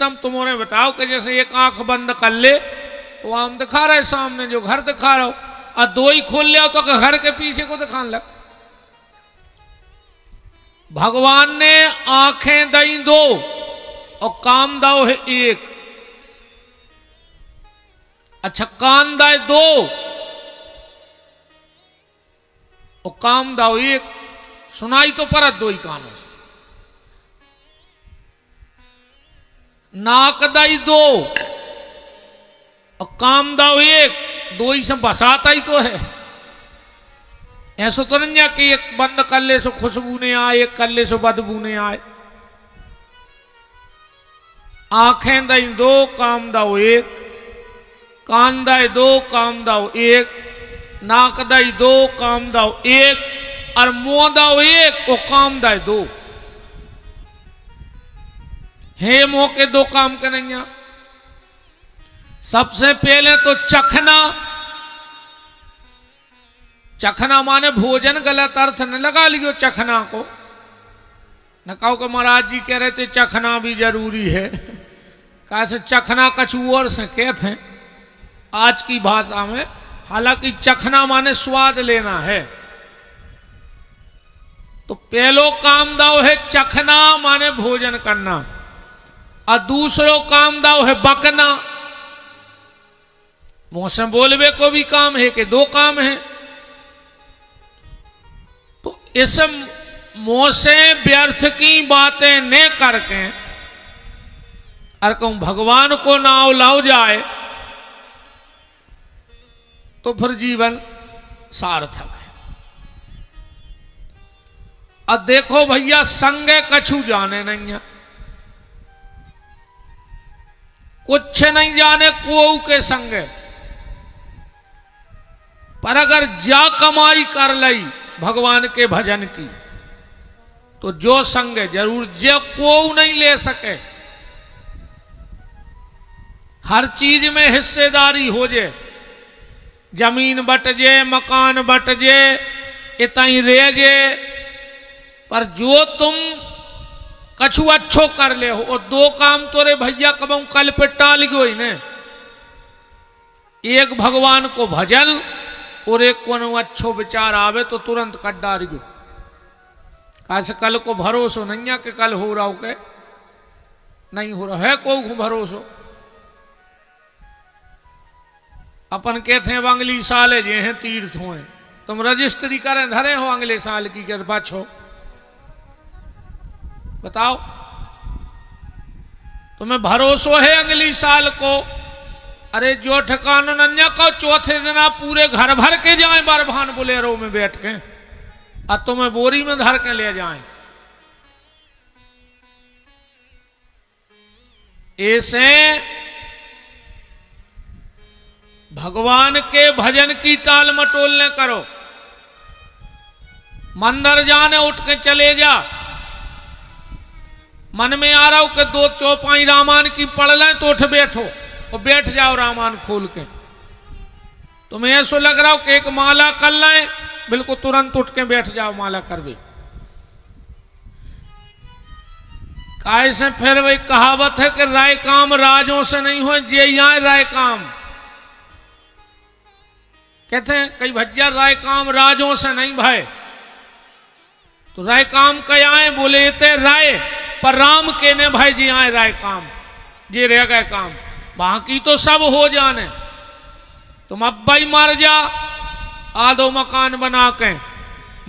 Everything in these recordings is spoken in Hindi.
सिस्टम तुम्हारे बताओ कि जैसे एक आंख बंद कर ले तो आम दिखा रहे सामने जो घर दिखा रहा हो, और दो ही खोल ले तो घर के पीछे को दिखाने लग। भगवान ने आंखें दई दो और काम दाओ है एक। अच्छा, कान दाए दो और काम दाओ एक। सुनाई तो परत दो ही कानों से। नाक दाई दो और काम दाओ एक, दो ही से बसाता ही तो है। ऐसा तो नहीं कि एक बंद कर ले सो खुशबू ने आए, एक कर ले सो बदबू ने आए। आंखें दाई दो काम दाओ एक, कान दाए दो काम दाओ एक, नाक दाई दो काम दाओ एक, और मुंह दाओ एक और काम दाए दो। हे मुंह के दो काम के नहीं। सबसे पहले तो चखना। चखना माने भोजन, गलत अर्थ न लगा लियो चखना को। न कहो कि महाराज जी कह रहे थे चखना भी जरूरी है। कैसे चखना कछु और से कहते हैं आज की भाषा में। हालांकि चखना माने स्वाद लेना है। तो पहलो काम दाव है चखना माने भोजन करना, और दूसरो काम दाव है बकना। मुंह से बोलवे को भी काम है कि दो काम है। तो इस मुंह से व्यर्थ की बातें न करके और कहूं भगवान को नाव लाओ जाए तो फिर जीवन सार्थक है। अब देखो भैया, संगे कछु जाने नहीं है, कुछ नहीं जाने को के संगे। पर अगर जा कमाई कर लई भगवान के भजन की तो जो संगे जरूर, जो को नहीं ले सके। हर चीज में हिस्सेदारी हो जे, जमीन बट जे, मकान बट जे, इतनी रह जे, पर जो तुम कछु अच्छो कर ले हो। और दो काम तो रे भैया कबू कल पे टाल गयो ही ने। एक भगवान को भजन और एक को अच्छो विचार आवे तो तुरंत कट डार गयो। कैसे कल को भरोसो नहीं है कि कल हो रहा हो के नहीं हो रहा है, को भरोसो। अपन कहते हैं अगली साल है जे हैं तीर्थ हुए, तुम रजिस्ट्री करें धरे हो अगले साल की के पाछो। बताओ, तुम्हें भरोसो है अगली साल को? अरे जो ठिकाना नन्या को चौथे दिन आप पूरे घर भर के जाएं बरभान बुलेरो में बैठ के, और तुम्हें बोरी में धर के ले जाएं। ऐसे भगवान के भजन की टाल मटोल न करो। मंदिर जाने उठ के चले जा, मन में आ रहा हो कि दो चौपाई रामायण की पढ़ लें तो उठ बैठो और बैठ जाओ रामायण खोल के। तुम्हें ऐसा लग रहा हो कि एक माला कर लें, बिल्कुल तुरंत उठ के बैठ जाओ माला कर भी। कैसे फिर वही कहावत है कि राय काम राजों से नहीं हो, जे यहाँ राय काम। कहते हैं कई भज्जा राय काम राजों से नहीं भाई। तो राय काम क्या है? बोले ते राय पर राम के ने भाई जी आए राय काम, जे रह गए काम, बाकी तो सब हो जाने। तुम अब भाई मर जा, आधो मकान बना के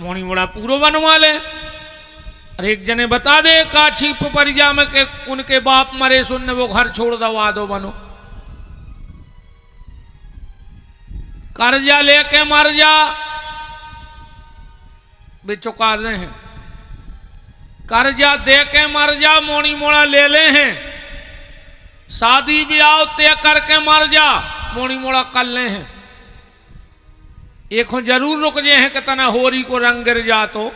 मोनी मोड़ा पूरा बनवा ले। अरे एक जने बता दे काछी परिजा में के उनके बाप मरे सुनने वो घर छोड़ दो आधो बनो। कर्जा लेके मर जा, भी चुका दे हैं। कर्जा दे के मर जा, मोनी मोड़ा ले ले हैं। शादी ब्याह तय करके मर जा, मोनी मोड़ा कर ले हैं। एक जरूर रुक जे हैं कि तना होरी को रंग गिर जा तो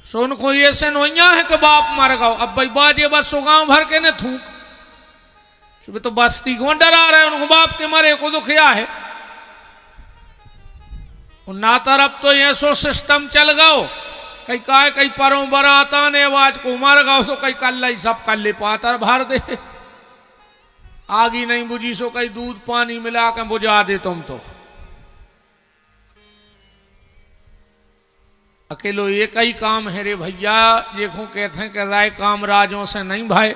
सोन को ये से नोइया है कि बाप मर गओ। अब भाई बाजे बस गांव भर के ने थूक, सुबह तो बस्ती को डरा रहे उनको बाप के मरे को दुखिया है। ना तरफ तो ये सो सिस्टम चल गओ कई काय कई परों बराता ने आवाज को मर गओ तो कई कल ही सब कल ले पातर भर दे, आगी नहीं बुझी सो कई दूध पानी मिला के बुझा दे तुम तो। अकेलो एक ही काम है रे भैया, देखो कहते हैं कि राय काम राजों से नहीं भाई,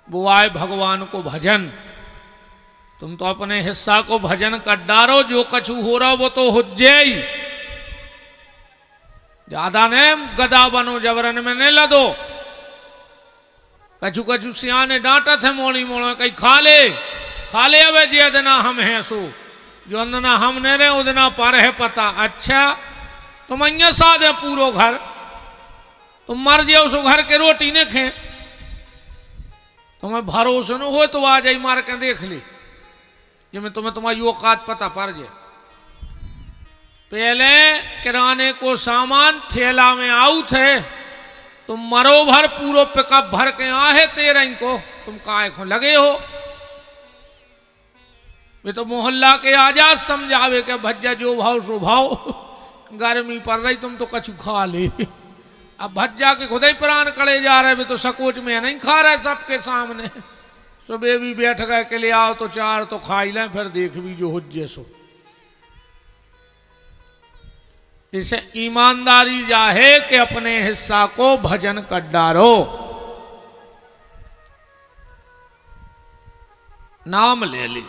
वो आए भगवान को भजन। तुम तो अपने हिस्सा को भजन कर डारो, जो कछु हो रहा वो तो हो जाए, ज्यादा ने गदा बनो जबरन में ने लदो। कछु कछु सियाने डांटा थे मोड़ी मोड़ो कहीं खा ले अबे जे अदना हम हैं सो, जो अंदना हम ने रे उदना पर है पता। अच्छा तुम अन्य साध है पूरो घर, तुम मर जाओ सो घर के रोटी ने खे, तुम्हें भरोसा न हो तो आ जाई मार के देख ली, जिसमें तुम्हें तुम्हारी औकात पता पड़ जाए। पहले किराने को सामान ठेला में आऊ थे, तुम मरो भर पूरो पिकअप भर के आहे तेरे को, तुम काय को लगे हो। वे तो मोहल्ला के आजाद समझावे के भज्जा जो भाव सो भाव, गर्मी पड़ रही तुम तो कछु खा ले। अब भज्जा के खुद ही प्राण कड़े जा रहे, वे तो सकोच में नहीं खा रहे सबके सामने। सुबह भी बैठ गए के ले आओ तो चार तो खा ही लें, फिर देख भी जो हुज्जे सो। इसे ईमानदारी जाहे कि अपने हिस्सा को भजन कर डारो। नाम ले ली,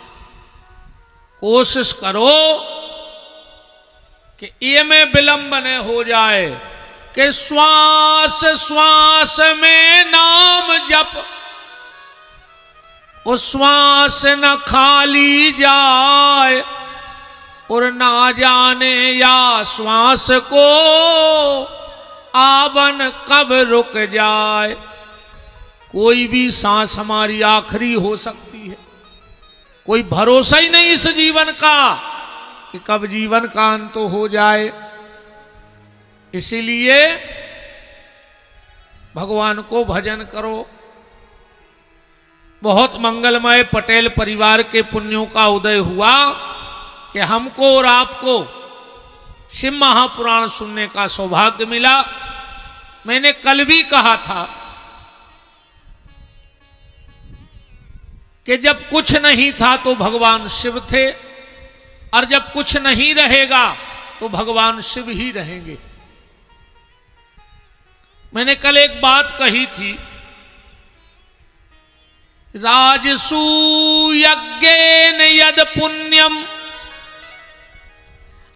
कोशिश करो कि ये में विलंब न हो जाए, कि श्वास श्वास में नाम जप, उस श्वास न खाली जाए, और ना जाने या श्वास को आवन कब रुक जाए। कोई भी सांस हमारी आखिरी हो सकती है, कोई भरोसा ही नहीं इस जीवन का कि कब जीवन का अंत हो जाए। इसीलिए भगवान को भजन करो। बहुत मंगलमय पटेल परिवार के पुण्यों का उदय हुआ कि हमको और आपको शिव महापुराण सुनने का सौभाग्य मिला। मैंने कल भी कहा था कि जब कुछ नहीं था तो भगवान शिव थे, और जब कुछ नहीं रहेगा तो भगवान शिव ही रहेंगे। मैंने कल एक बात कही थी, राजसूयज्ञेन यद पुण्यम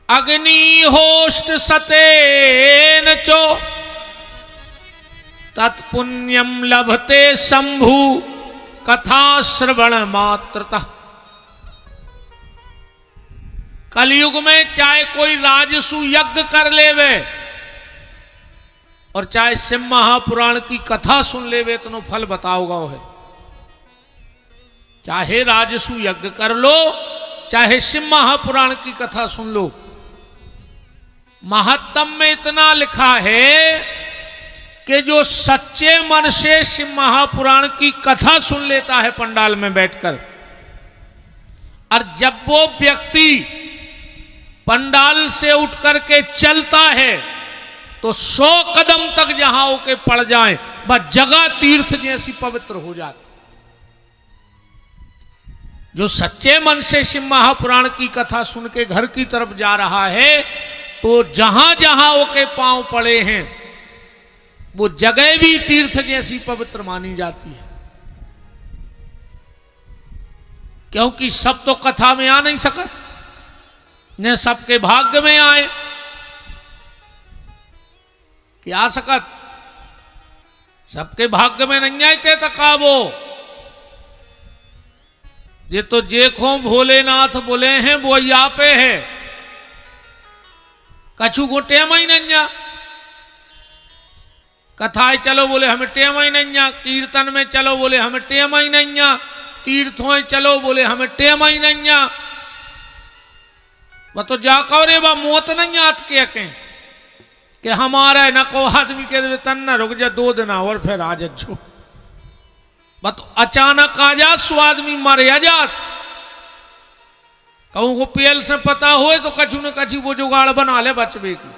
अग्निहोष्ट सतेन चो तत्पुण्यम लभते शंभु कथा श्रवण मात्रतः। कलयुग में चाहे कोई राजसु यज्ञ कर लेवे और चाहे शिव महापुराण की कथा सुन लेवे तो फल बताओगा है। चाहे राजसु यज्ञ कर लो, चाहे शिव महापुराण की कथा सुन लो। महात्म में इतना लिखा है कि जो सच्चे मन से शिव महापुराण की कथा सुन लेता है पंडाल में बैठकर, और जब वो व्यक्ति पंडाल से उठ करके चलता है तो 100 कदम तक जहां होके पड़ जाए वह जगह तीर्थ जैसी पवित्र हो जाती। जो सच्चे मन से शिव महापुराण की कथा सुन के घर की तरफ जा रहा है तो जहां जहां ओके पांव पड़े हैं वो जगह भी तीर्थ जैसी पवित्र मानी जाती है। क्योंकि सब तो कथा में आ नहीं सकत, न सबके भाग्य में आए कि आ सकत, सबके भाग्य में नहीं आते तकाबो। ये तो जेखो भोलेनाथ बोले हैं वो यहाँ पे है, कछु को टेम ही नहीं। कथाएं चलो बोले हमें टेम ही नहीं, कीर्तन में चलो बोले हमें टेम ही नहीं, तीर्थों चलो बोले हमें टेम ही नहीं। वह तो जाकर रे वह मौत नहीं आत के कि हमारा न को आदमी के तन न रुक जा 2 दिन और फिर आ जो। वह तो अचानक आ जा सो आदमी मर जात। कहूं को पेल से पता हो तो कछु न कछु वो जुगाड़ बना ले बचबे की।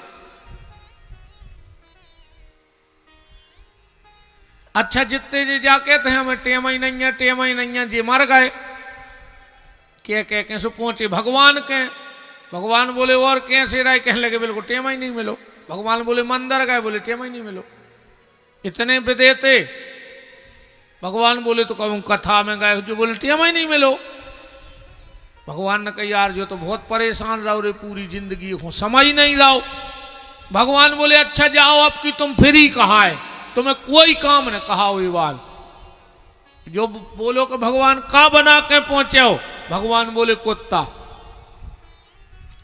अच्छा जितने जे जाके थे हमें टेम ही नहीं है जे मर गए के सो पहुंचे भगवान के। भगवान बोले और कैसे रहे, कहने लगे बिल्कुल टेम ही नहीं मिलो। भगवान बोले मंदिर गए, बोले टेम ही नहीं मिलो। इतने विदेते भगवान बोले तो कहूँ कथा में गए, जो बोले टेम ही नहीं मिलो। भगवान ने कहा यार जो तो बहुत परेशान रहो रे पूरी जिंदगी हो, समझ नहीं रहो। भगवान बोले अच्छा जाओ अब की तुम फ्री कहा है, तुम्हें कोई काम न कहा हुई बात जो बोलो कि भगवान का बना के पहुंचे हो। भगवान बोले कुत्ता।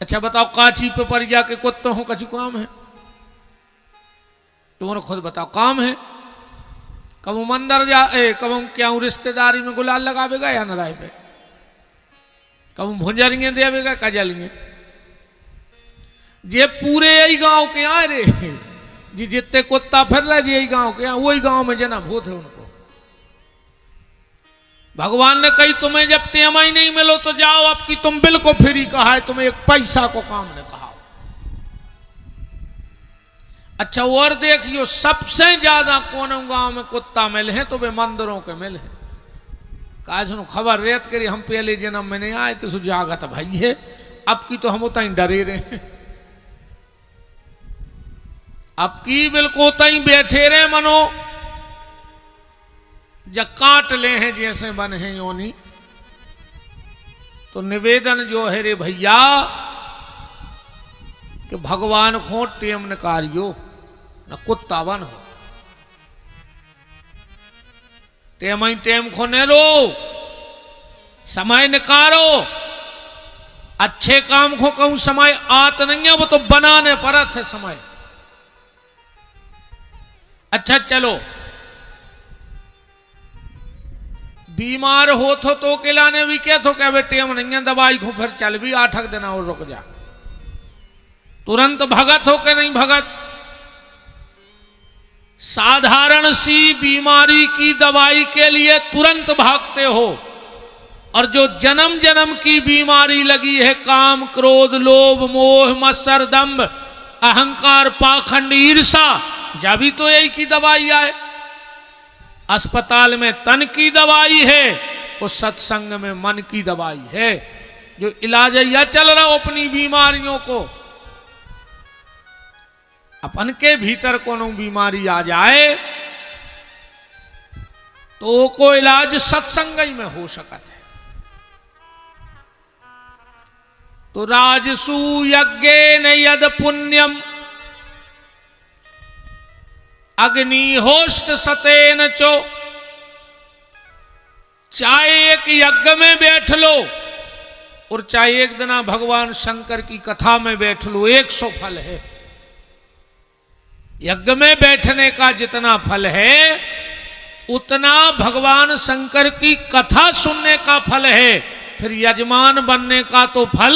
अच्छा बताओ काची पे पर जाके कुत्ता हो कछु काम है? तुम्हारा खुद बताओ काम है? कब मंदिर जा कब क्या रिश्तेदारी में गुलाल लगावेगा या नाराय पे, कब भुंजरिए देवेगा कजलिए। जे पूरे यही गांव के आए रे जी, जितने कुत्ता फिर रहे जी यही गांव के यहाँ, वही गांव में जना भूत है उनको। भगवान ने कही तुम्हें जब टेम ही नहीं मिलो तो जाओ अब की तुम बिल्कुल फ्री कहा है, तुम्हें एक पैसा को काम ने कहा। अच्छा और देखियो सबसे ज्यादा कौन गांव में कुत्ता मिले हैं तो वे मंदिरों के मिले हैं। कहा सुनो खबर रेत करी हम पहले जन्म में नहीं आए तो सुजागत भाई है, अब की तो हम उतना ही डरे रहे हैं। अब की बिल्कुल उतना ही बैठे रहे मनो जब काट ले हैं जैसे बन है योनी। तो निवेदन जो है रे भैया कि भगवान को टेम नकारियो न कुत्ता बन हो। टेम ही टेम को ने रो, समय निकारो। अच्छे काम को कहूं समय आत नहीं है, वो तो बनाने परत है समय। अच्छा चलो बीमार हो तो के लाने भी क्या तो क्या बेटे हम नहीं दवाई को फिर चल भी 8 दिन और रुक जा, तुरंत भगत हो के नहीं भगत। साधारण सी बीमारी की दवाई के लिए तुरंत भागते हो, और जो जन्म जन्म की बीमारी लगी है काम क्रोध लोभ मोह मत्सर दंभ अहंकार पाखंड ईर्षा, जा भी तो यही की दवाई आए। अस्पताल में तन की दवाई है और सत्संग में मन की दवाई है। जो इलाज या चल रहा हो अपनी बीमारियों को, अपन के भीतर कोनो बीमारी आ जाए तो को इलाज सत्संग ही में हो सकता है। तो राजसु यज्ञेन यद पुण्यम अग्निहोष्ट सतेन चो, चाहे एक यज्ञ में बैठ लो और चाहे एक दिन भगवान शंकर की कथा में बैठ लो, 100 फल है। यज्ञ में बैठने का जितना फल है उतना भगवान शंकर की कथा सुनने का फल है। फिर यजमान बनने का तो फल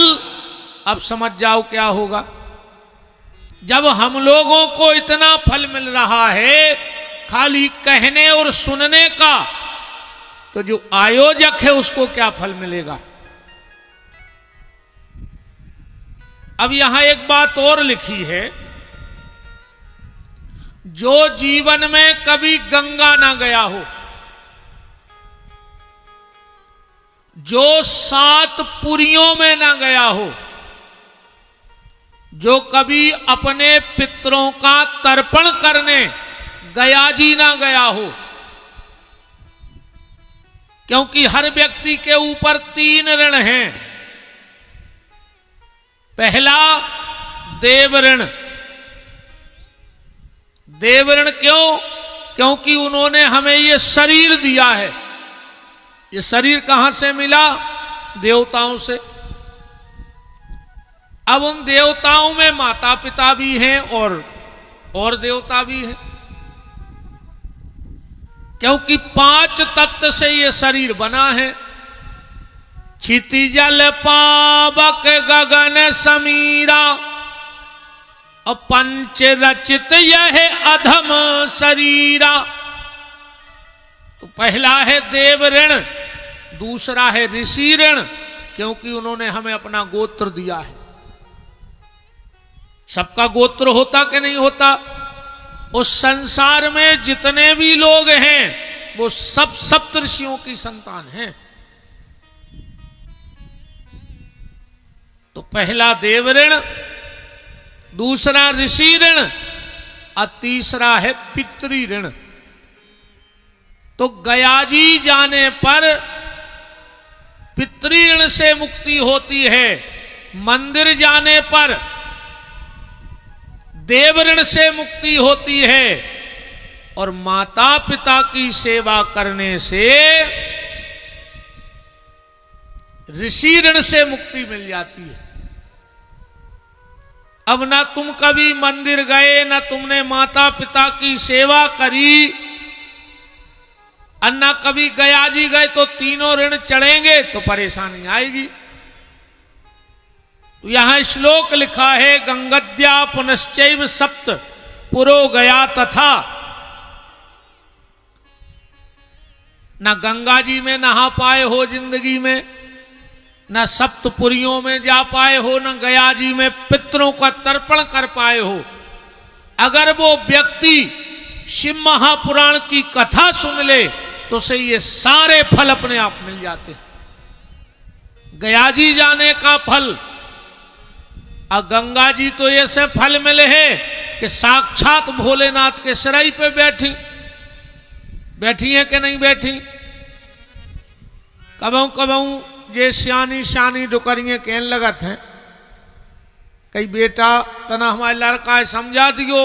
अब समझ जाओ क्या होगा। जब हम लोगों को इतना फल मिल रहा है खाली कहने और सुनने का, तो जो आयोजक है उसको क्या फल मिलेगा। अब यहां एक बात और लिखी है, जो जीवन में कभी गंगा ना गया हो, जो 7 पुरियों में ना गया हो, जो कभी अपने पितरों का तर्पण करने गया जी ना गया हो, क्योंकि हर व्यक्ति के ऊपर 3 ऋण हैं। पहला देव ऋण। देव ऋण क्यों? क्योंकि उन्होंने हमें ये शरीर दिया है। ये शरीर कहां से मिला? देवताओं से। अब उन देवताओं में माता पिता भी हैं और देवता भी हैं, क्योंकि 5 तत्व से ये शरीर बना है। क्षितिजल पावक गगन समीरा, और पंच रचित यह अधम शरीरा। तो पहला है देव ऋण, दूसरा है ऋषि ऋण, क्योंकि उन्होंने हमें अपना गोत्र दिया है। सबका गोत्र होता कि नहीं होता? उस संसार में जितने भी लोग हैं वो सब सप्तऋषियों की संतान हैं। तो पहला देव ऋण, दूसरा ऋषि ऋण और तीसरा है पितृ ऋण। तो गयाजी जाने पर पितृ ऋण से मुक्ति होती है, मंदिर जाने पर देव ऋण से मुक्ति होती है और माता पिता की सेवा करने से ऋषि ऋण से मुक्ति मिल जाती है। अब ना तुम कभी मंदिर गए, ना तुमने माता पिता की सेवा करी, और ना कभी गयाजी गए, तो तीनों ऋण चढ़ेंगे तो परेशानी आएगी। तो यहां श्लोक लिखा है, गंगद्या पुनश्चैव सप्त पुरो गया तथा। ना गंगा जी में नहा पाए हो जिंदगी में, न सप्तपुरियों में जा पाए हो, न गया जी में पितरों का तर्पण कर पाए हो। अगर वो व्यक्ति शिव महापुराण की कथा सुन ले तो उसे ये सारे फल अपने आप मिल जाते हैं। गया जी जाने का फल और गंगा जी तो ऐसे फल मिले हैं कि साक्षात भोलेनाथ के सिराई पे बैठी है कि नहीं बैठी। कबहू कबहू जे श्यानी श्यानी डुकरिए कहने लगत हैं, कई बेटा तना हमारे लड़का है समझा दियो,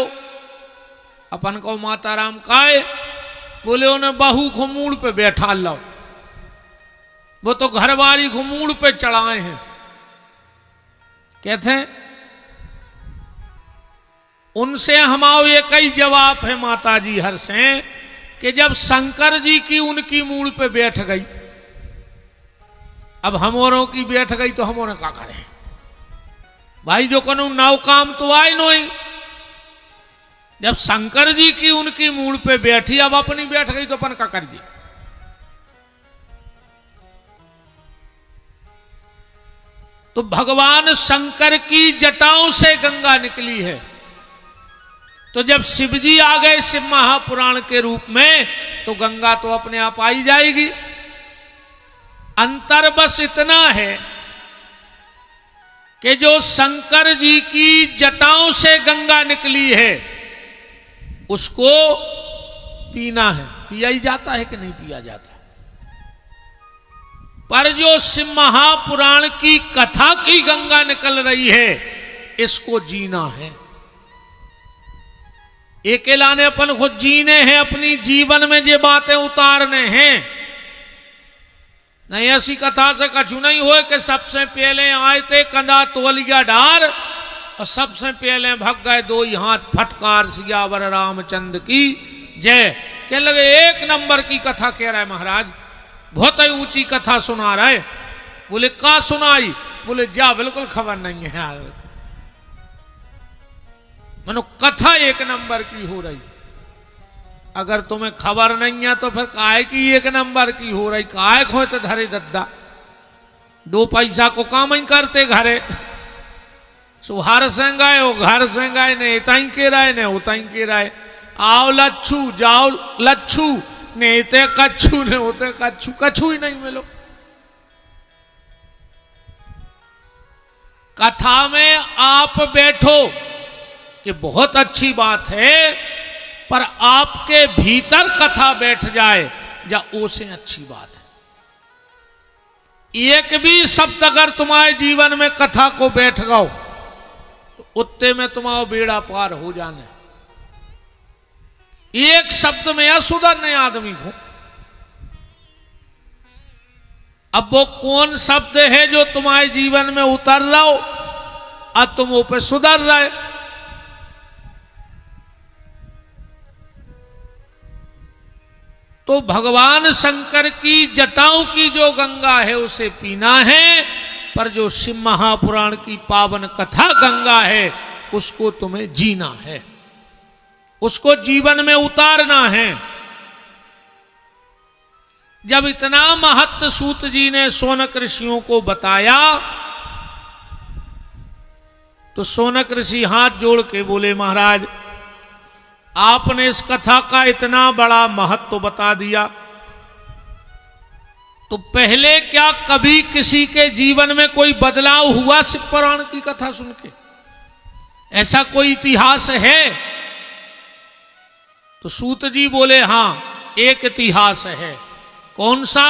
अपन को माता राम काए, बोले उन्हें बहू घुमूड़ पे बैठा लो, वो तो घरवारी घुमूड़ पे चढ़ाए हैं। कहते हैं उनसे हमारा एक ही जवाब है माता जी हर से, कि जब शंकर जी की उनकी मूड़ पे बैठ गई, अब हमोरों की बैठ गई तो हमोरे क्या करें भाई, जो कनु नाव काम तो आए नहीं। जब शंकर जी की उनकी मूड़ पे बैठी, अब अपनी बैठ गई तो अपन क्या करिए। तो भगवान शंकर की जटाओं से गंगा निकली है। तो जब शिवजी आ गए शिव महापुराण के रूप में, तो गंगा तो अपने आप आई जाएगी। अंतर बस इतना है कि जो शंकर जी की जटाओं से गंगा निकली है उसको पीना है। पिया ही जाता है कि नहीं पिया जाता। पर जो शिव महापुराण की कथा की गंगा निकल रही है, इसको जीना है। अकेला ने अपन खुद जीने हैं, अपनी जीवन में ये बातें उतारने हैं। नहीं ऐसी कथा से कछु नहीं हो कि सबसे पहले आए थे कंधा तोलिया डार और सबसे पहले भग गए दो ही हाथ फटकार, सियावर रामचंद्र की जय। कह लगे एक नंबर की कथा कह रहा है महाराज, बहुत ही ऊंची कथा सुना रहा है। बोले का सुनाई? बोले जा बिल्कुल खबर नहीं है यार, मनो कथा एक नंबर की हो रही। अगर तुम्हें खबर नहीं है तो फिर काहे की एक नंबर की हो रही, काहे खोते धरे दद्दा, दो पैसा को काम ही करते घरे। सुहार से गए हो घर से गए, ने इताई के राय ने उताई के राय, आओ लच्छू जाओ लच्छू, ने इते कच्छू ने होते कच्छू, कच्छू ही नहीं मिलो। कथा में आप बैठो कि बहुत अच्छी बात है, पर आपके भीतर कथा बैठ जाए या ओसे अच्छी बात है। एक भी शब्द अगर तुम्हारे जीवन में कथा को बैठ गओ तो उत्ते में तुम्हारा बेड़ा पार हो जाने। एक शब्द में असुधरने आदमी को। अब वो कौन शब्द है जो तुम्हारे जीवन में उतर रहा हो और तुम वो पे सुधर रहे। तो भगवान शंकर की जटाओं की जो गंगा है उसे पीना है, पर जो शिव महापुराण की पावन कथा गंगा है उसको तुम्हें जीना है, उसको जीवन में उतारना है। जब इतना महत्व सूत जी ने शौनक ऋषियों को बताया तो शौनक ऋषि हाथ जोड़ के बोले महाराज आपने इस कथा का इतना बड़ा महत्व बता दिया, तो पहले क्या कभी किसी के जीवन में कोई बदलाव हुआ शिव पुराण की कथा सुन के? ऐसा कोई इतिहास है? तो सूत जी बोले हां, एक इतिहास है। कौन सा?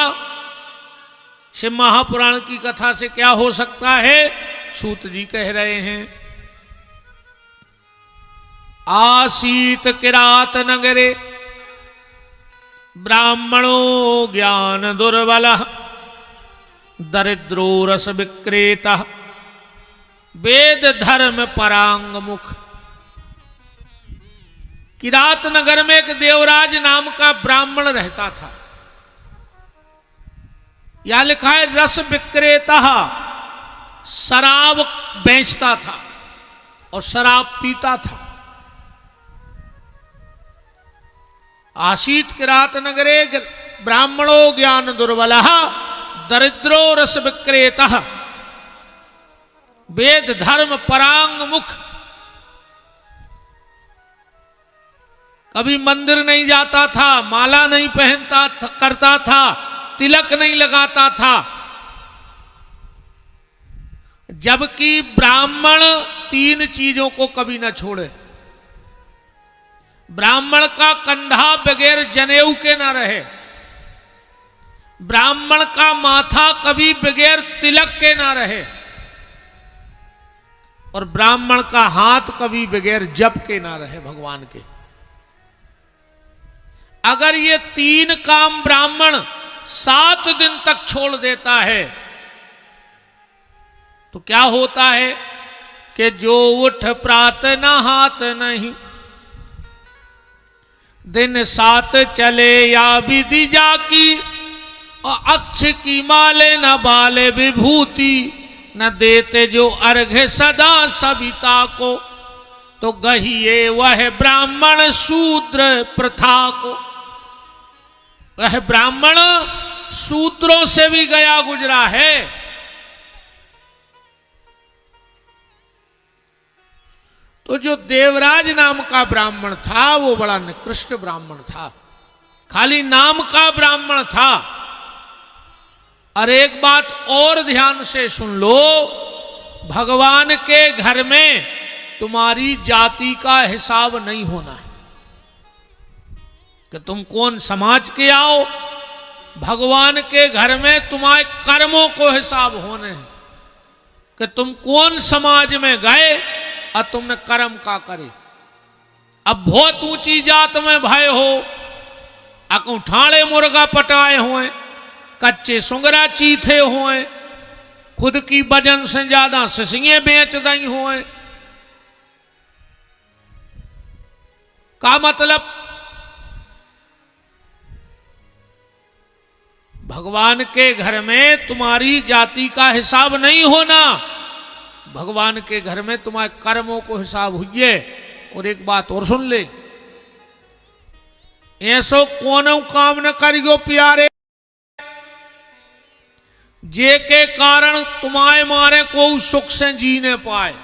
शिव महापुराण की कथा से क्या हो सकता है? सूत जी कह रहे हैं, आसीत किरात नगरे ब्राह्मणो ज्ञान दुर्बल दरिद्रो रस विक्रेता वेद धर्म परांग मुख। किरात नगर में एक देवराज नाम का ब्राह्मण रहता था। यहां लिखा है रस विक्रेता, शराब बेचता था और शराब पीता था। आसीत किरात नगरे ब्राह्मणो ज्ञान दुर्बल दरिद्रो रस विक्रेता वेद धर्म परांग मुख। कभी मंदिर नहीं जाता था, माला नहीं पहनता करता था, तिलक नहीं लगाता था। जबकि ब्राह्मण 3 चीजों को कभी न छोड़े। ब्राह्मण का कंधा बगैर जनेऊ के ना रहे, ब्राह्मण का माथा कभी बगैर तिलक के ना रहे, और ब्राह्मण का हाथ कभी बगैर जप के ना रहे भगवान के। अगर ये 3 काम ब्राह्मण 7 दिन तक छोड़ देता है तो क्या होता है कि जो उठ प्रात नहात नहीं, दिन 7 चले या विधि जाकी, और अक्ष की माले न बाले विभूति, न देते जो अर्घ्य सदा सविता को, तो गहिए वह ब्राह्मण शूद्र प्रथा को। वह ब्राह्मण शूद्रों से भी गया गुजरा है। तो जो देवराज नाम का ब्राह्मण था वो बड़ा निकृष्ट ब्राह्मण था, खाली नाम का ब्राह्मण था। और एक बात और ध्यान से सुन लो, भगवान के घर में तुम्हारी जाति का हिसाब नहीं होना है कि तुम कौन समाज के आओ। भगवान के घर में तुम्हारे कर्मों को हिसाब होने हैं कि तुम कौन समाज में गए और तुमने कर्म का करे। अब बहुत ऊंची जात में भय हो, अकू ठाणे मुर्गा पटाए हुए, कच्चे सुंगरा चीथे हुए, खुद की वजन से ज्यादा सिसिए बेच दई हुए। का मतलब? भगवान के घर में तुम्हारी जाति का हिसाब नहीं होना, भगवान के घर में तुम्हारे कर्मों को हिसाब हुई। और एक बात और सुन ले, ऐसो कोनो काम न करियो प्यारे जे के कारण तुम्हारे मारे को सुख से जीने पाए।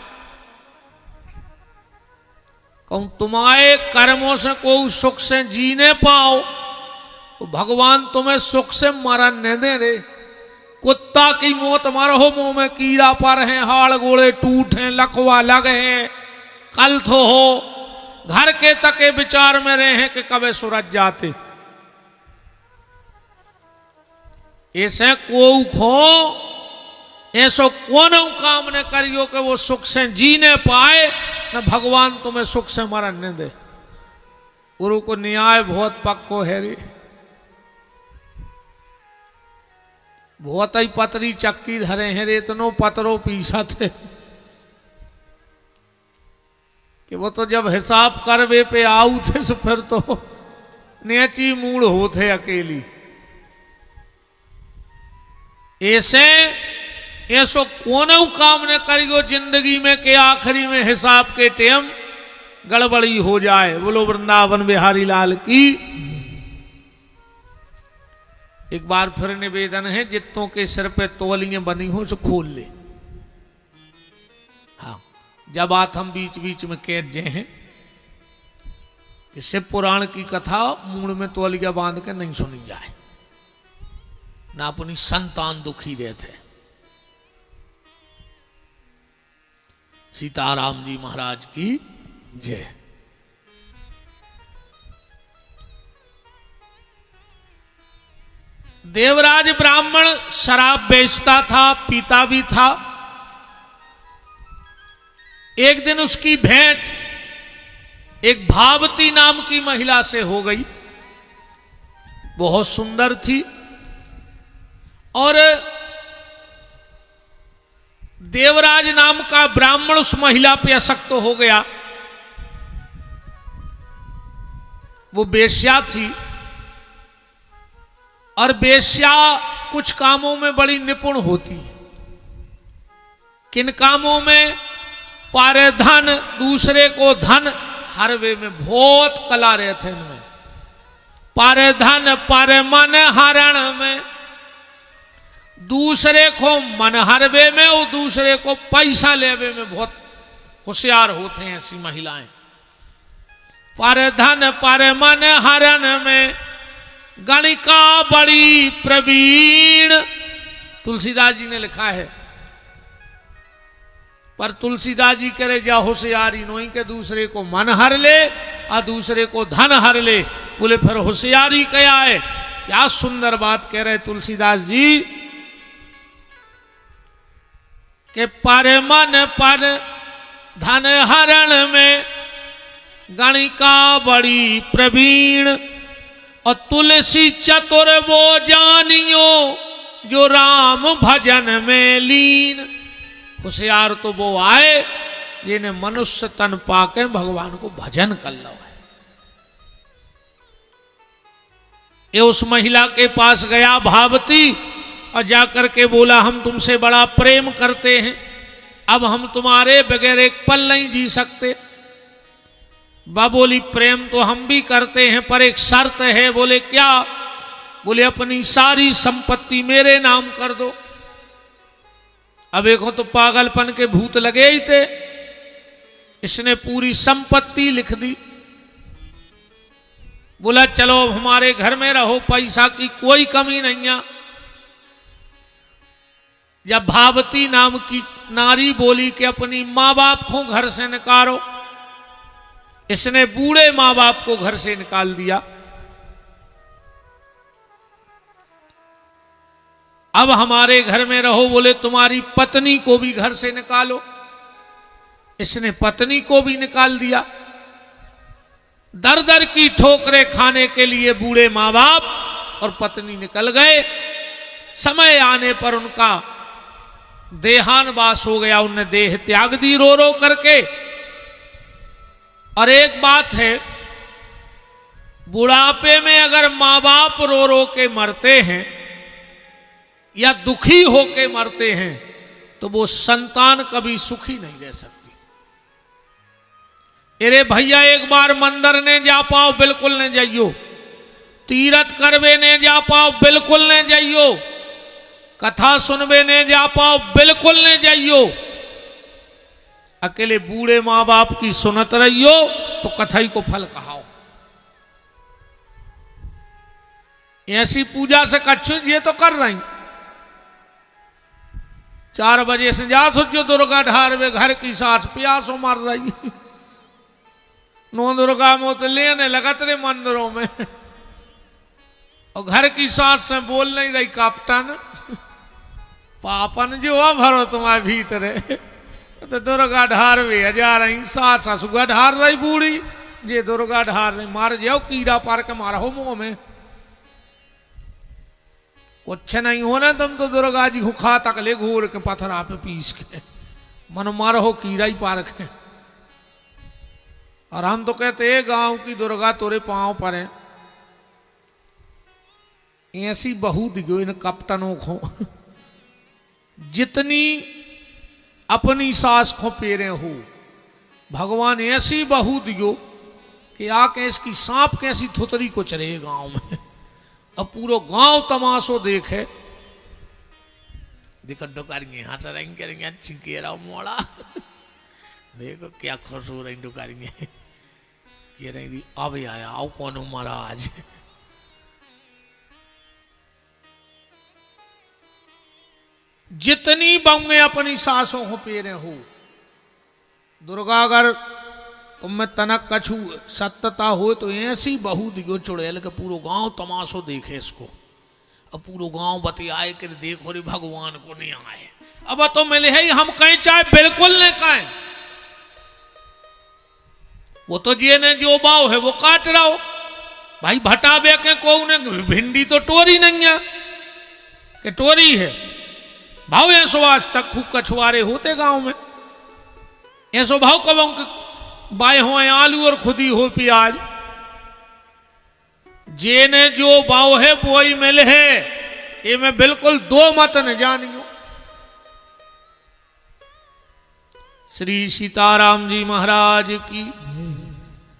कहूं तुम्हारे कर्मों से को सुख से जीने पाओ तो भगवान तुम्हें सुख से मरण न दे रे। कुत्ता की मौत मरो, मुंह में कीड़ा पर है, हाड़ गोड़े टूट हैं, लकवा लग है, कल्थ हो, घर के तके विचार में रहे हैं कि कबे सूरज जाते। ऐसे को खो, ऐसो कोनो काम न करियो कि वो सुख से जीने पाए, न भगवान तुम्हें सुख से मरण न दे। गुरु को न्याय बहुत पक्को है रे, बहुत ही पतरी चक्की धरे हैं रे, इतनो पतरो पीसा थे कि वो तो जब हिसाब करवे पे आऊ थे तो फिर तो नेची मूड होते अकेली। ऐसे ऐसो कोनो काम न करियो जिंदगी में के आखिरी में हिसाब के टेम गड़बड़ी हो जाए। बोलो वृंदावन बिहारी लाल की। एक बार फिर निवेदन है, जितों के सिर पे तौलियां बनी हो सो खोल ले। हाँ, जब बात हम बीच बीच में कह जे हैं कि शिव पुराण की कथा मूड में तौलिया बांध के नहीं सुनी जाए, ना अपनी संतान दुखी रहते। सीताराम जी महाराज की जय। देवराज ब्राह्मण शराब बेचता था, पीता भी था। एक दिन उसकी भेंट एक भावती नाम की महिला से हो गई। बहुत सुंदर थी और देवराज नाम का ब्राह्मण उस महिला पे आसक्त हो गया। वो वेश्या थी और वेश्या कुछ कामों में बड़ी निपुण होती है। किन कामों में? पारे धन, दूसरे को धन हरवे में बहुत कला रहते इनमें। पारे धन पारे मन हरण में, दूसरे को मन हरवे में और दूसरे को पैसा लेवे में बहुत होशियार होते हैं ऐसी महिलाएं। पारे धन पारे मन हरण में गणिका बड़ी प्रवीण, तुलसीदास जी ने लिखा है। पर तुलसीदास जी करे जा होशियारी नोई के दूसरे को मन हर ले और दूसरे को धन हर ले। बोले फिर होशियारी क्या है? क्या सुंदर बात कह रहे तुलसीदास जी के पर मन पर धन हरण में गणिका बड़ी प्रवीण और तुलसी चतुर वो जानियो जो राम भजन में लीन। होशियार तो वो आए जिन्हें मनुष्य तन पाके भगवान को भजन कर लो है। ये उस महिला के पास गया भावती और जाकर के बोला हम तुमसे बड़ा प्रेम करते हैं, अब हम तुम्हारे बगैर एक पल नहीं जी सकते। बा बोली प्रेम तो हम भी करते हैं पर एक शर्त है। बोले क्या? बोले अपनी सारी संपत्ति मेरे नाम कर दो। अब एक तो पागलपन के भूत लगे ही थे, इसने पूरी संपत्ति लिख दी। बोला चलो हमारे घर में रहो, पैसा की कोई कमी नहीं है। जब भावती नाम की नारी बोली कि अपनी माँ बाप को घर से निकालो, इसने बूढ़े माँ बाप को घर से निकाल दिया। अब हमारे घर में रहो। बोले तुम्हारी पत्नी को भी घर से निकालो, इसने पत्नी को भी निकाल दिया। दर दर की ठोकरें खाने के लिए बूढ़े माँ बाप और पत्नी निकल गए। समय आने पर उनका देहानवास हो गया, उनने देह त्याग दी रो रो करके। और एक बात है, बुढ़ापे में अगर माँ बाप रो रो के मरते हैं या दुखी होके मरते हैं तो वो संतान कभी सुखी नहीं रह सकती। अरे भैया एक बार मंदिर ने जा पाओ बिल्कुल नहीं जाइयो, तीरथ करवे ने जा पाओ बिल्कुल नहीं जाइयो, कथा सुनवे ने जा पाओ बिल्कुल नहीं जाइयो। अकेले बूढ़े माँ बाप की सुनत रहियो तो कथाई को फल कहाओ। ऐसी पूजा से कच्छू ये तो कर रही 4 बजे से जा जो दुर्गा ढार वे घर की साथ प्यासों मार रही। नो दुर्गा में तो लेने लगत रे मंदिरों में और घर की साथ से बोल नहीं रही काप्टन पापन जो भरो तुम्हारे भीतर तो दुर्गा ढार वे जा रही सास ससुआ ढार रही बूढ़ी जे दुर्गा ढार रही मार जाओ कीड़ा पार के मारा हो मुंह में। कुछ नहीं होना तुम तो दुर्गा जी हुखा तक ले घूर के पत्थरा पे पीस के मन मारो कीड़ा ही पार के। और हम तो कहते हैं गांव की दुर्गा तोरे पांव पर है। ऐसी बहू दिखो इन कप्टनों को जितनी अपनी सास को पेरे हो, भगवान ऐसी बहू दियो कि आके इसकी सांप कैसी थुतरी को चले गांव में। अब पूरा गांव तमाशो देखे देखो डुकारियां हंस रही करेंगे चिंकेरा मोड़ा देखो क्या खुश हो रही डुकारियां। कह रही अब आया आओ कौन हो महाराज। जितनी बहुएं अपनी सासों को पेरे हो, दुर्गा अगर उनमें तनक कछु सत्यता हो तो ऐसी बहू दियो चुड़ैल के पूरा गांव तमाशो देखे इसको। अब पूरा गांव बतियाए कि देखो रे भगवान को नहीं आए। अब तो मिले है हम कहीं चाहे बिल्कुल नहीं कहें, वो तो जी ने जो बाव है वो काट रहा हो भाई। भटा बे के को उन्हें भिंडी तो टोरी नहीं है कि टोरी है भाव। ऐसो आज तक खूब कछुआरे होते गांव में, ऐसो भाव कब बाए हो आलू और खुदी हो प्याज। जेने जो भाव है वो ही मिले है, ये मैं बिल्कुल दो मत न जानियो। श्री सीताराम जी महाराज की।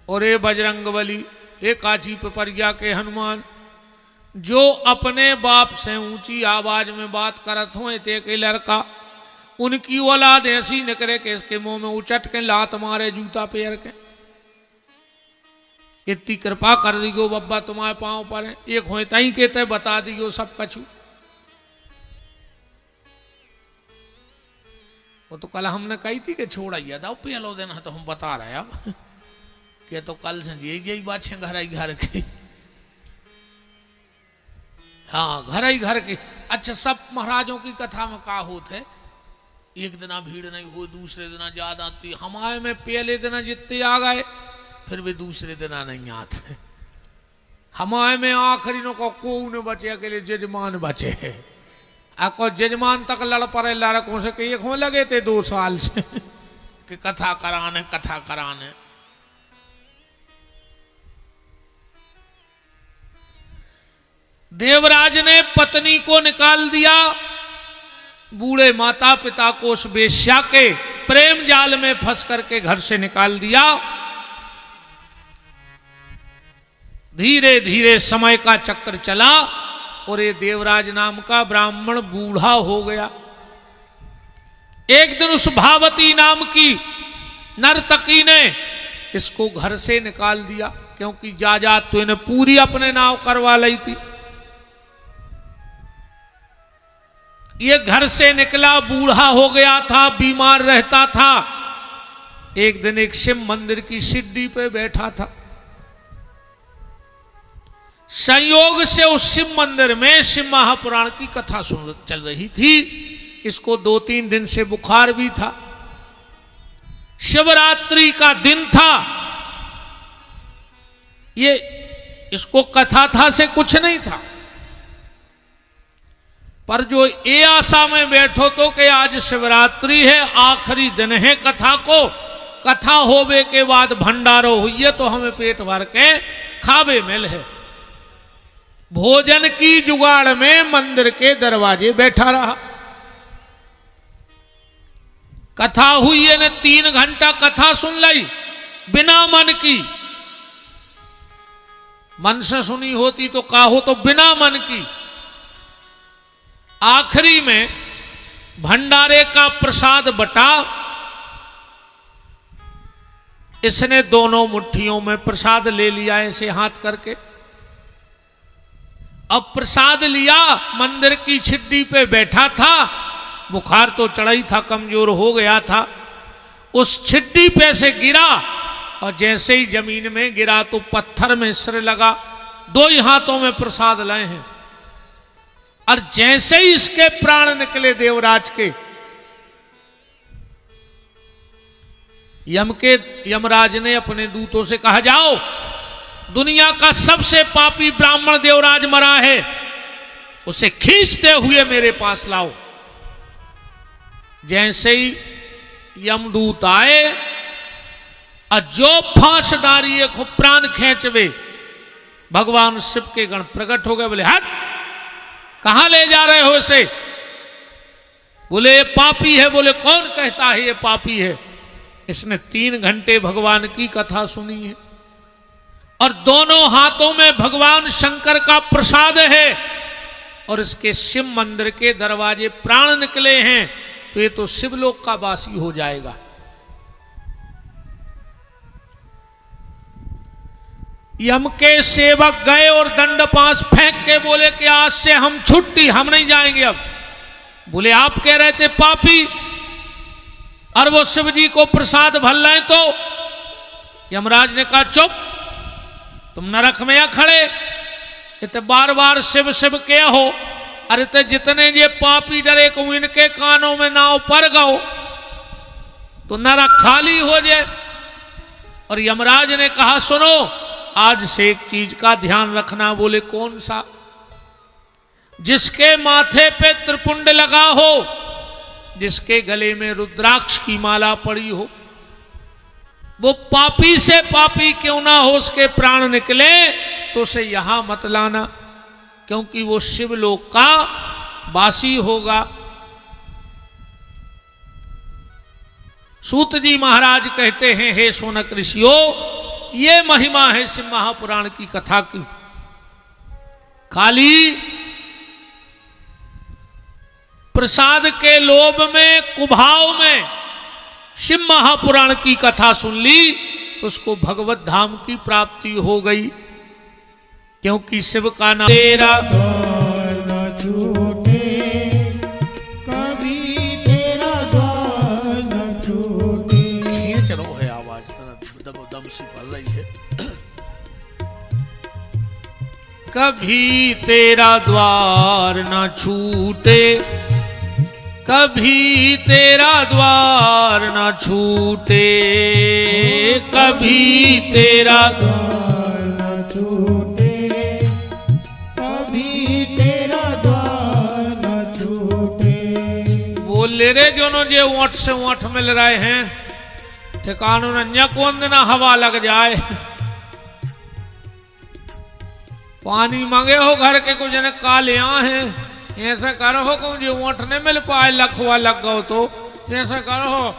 और ये बजरंगबली, ये काची पिपरिया के हनुमान, जो अपने बाप से ऊंची आवाज में बात करत हो ते के लड़का, उनकी औलाद ऐसी निकले कि इसके मुंह में उचट के लात मारे जूता पैर के। इतनी कृपा कर दियो बब्बा तुम्हारे पांव पर है, एक हो तई कहते बता दियो सब कछु। वो तो कल हमने कही थी कि छोड़िया था पहलो दिन है तो हम बता रहे अब कि तो कल से यही बात है घर आई घर की। हाँ घर ही घर की। अच्छा सब महाराजों की कथा में का होते, एक दिन भीड़ नहीं हो, दूसरे दिन ज्यादा आती। हमारे में पहले दिन जितने आ गए फिर भी दूसरे दिन नहीं आते। हमारे में आखिरी नो को न बचे, अकेले जजमान बचे है। आपको जजमान तक लड़ पड़े लड़कों से कि एक हो लगे थे 2 साल से कि कथा कराने। देवराज ने पत्नी को निकाल दिया, बूढ़े माता पिता को उस वेश्या के प्रेम जाल में फंस करके घर से निकाल दिया। धीरे धीरे समय का चक्र चला और ये देवराज नाम का ब्राह्मण बूढ़ा हो गया। एक दिन उस भावती नाम की नर्तकी ने इसको घर से निकाल दिया, क्योंकि जायदाद तो इन्हें पूरी अपने नाव करवा ली थी। ये घर से निकला, बूढ़ा हो गया था, बीमार रहता था। एक दिन एक शिव मंदिर की सीढ़ी पे बैठा था। संयोग से उस शिव मंदिर में शिव महापुराण की कथा चल रही थी। इसको 2-3 दिन से बुखार भी था। शिवरात्रि का दिन था। ये इसको कथा था से कुछ नहीं था, पर जो ये आशा में बैठो तो कि आज शिवरात्रि है, आखिरी दिन है कथा को, कथा होवे के बाद भंडारो हुई तो हमें पेट भर के खावे मिल है। भोजन की जुगाड़ में मंदिर के दरवाजे बैठा रहा। कथा हुई है ने 3 घंटा कथा सुन ली बिना मन की। मन से सुनी होती तो का हो, तो बिना मन की। आखिरी में भंडारे का प्रसाद बटा। इसने दोनों मुट्ठियों में प्रसाद ले लिया ऐसे हाथ करके। अब प्रसाद लिया, मंदिर की छिड्डी पे बैठा था। बुखार तो चढ़ा ही था, कमजोर हो गया था। उस छिड्डी पे से गिरा और जैसे ही जमीन में गिरा तो पत्थर में सिर लगा। 2 ही हाथों में प्रसाद लाए हैं और जैसे ही इसके प्राण निकले देवराज के, यमराज ने अपने दूतों से कहा, जाओ दुनिया का सबसे पापी ब्राह्मण देवराज मरा है, उसे खींचते हुए मेरे पास लाओ। जैसे ही यमदूत आए और जो फांस डारिये को प्राण खींचवे, भगवान शिव के गण प्रकट हो गए। बोले हट, कहां ले जा रहे हो इसे? बोले ये पापी है। बोले कौन कहता है ये पापी है? इसने 3 घंटे भगवान की कथा सुनी है और दोनों हाथों में भगवान शंकर का प्रसाद है और इसके शिव मंदिर के दरवाजे प्राण निकले हैं, तो ये तो शिवलोक का वासी हो जाएगा। यम के सेवक गए और दंड पास फेंक के बोले कि आज से हम छुट्टी, हम नहीं जाएंगे अब। बोले आप कह रहे थे पापी, और वो शिव जी को प्रसाद भल रहे। तो यमराज ने कहा चुप, तुम नरक में या खड़े, इत बार बार शिव शिव क्या हो। अरे ते जितने ये पापी डरे को इनके कानों में नाव पर गओ तो नरक खाली हो जाए। और यमराज ने कहा सुनो, आज से एक चीज का ध्यान रखना। बोले कौन सा? जिसके माथे पे त्रिपुंड लगा हो, जिसके गले में रुद्राक्ष की माला पड़ी हो, वो पापी से पापी क्यों ना हो, उसके प्राण निकले तो उसे यहां मत लाना, क्योंकि वो शिवलोक का वासी होगा। सूत जी महाराज कहते हैं, हे शौनक ऋषियों, ये महिमा है शिव महापुराण की कथा की। खाली प्रसाद के लोभ में, कुभाव में शिव महापुराण की कथा सुन ली, उसको भगवत धाम की प्राप्ति हो गई। क्योंकि शिव का नाम तेरा न छूटे, कभी तेरा द्वार न छूटे। खींच रो है आवाज, दम सी पड़ रही है। कभी तेरा द्वार न छूटे, कभी तेरा द्वार न छूटे, कभी तेरा द्वार न छूटे, कभी तेरा द्वार न छूटे। बोले रे जोनो जे ओठ से ओठ मिल रहे हैं, ठिकानों न कौन देना हवा लग जाए। पानी मांगे हो घर के कुछ जने काले हैं, ऐसा करो हो कहूँ जो ओठ नहीं मिल पाए, लखवा लग गो तो ऐसा करो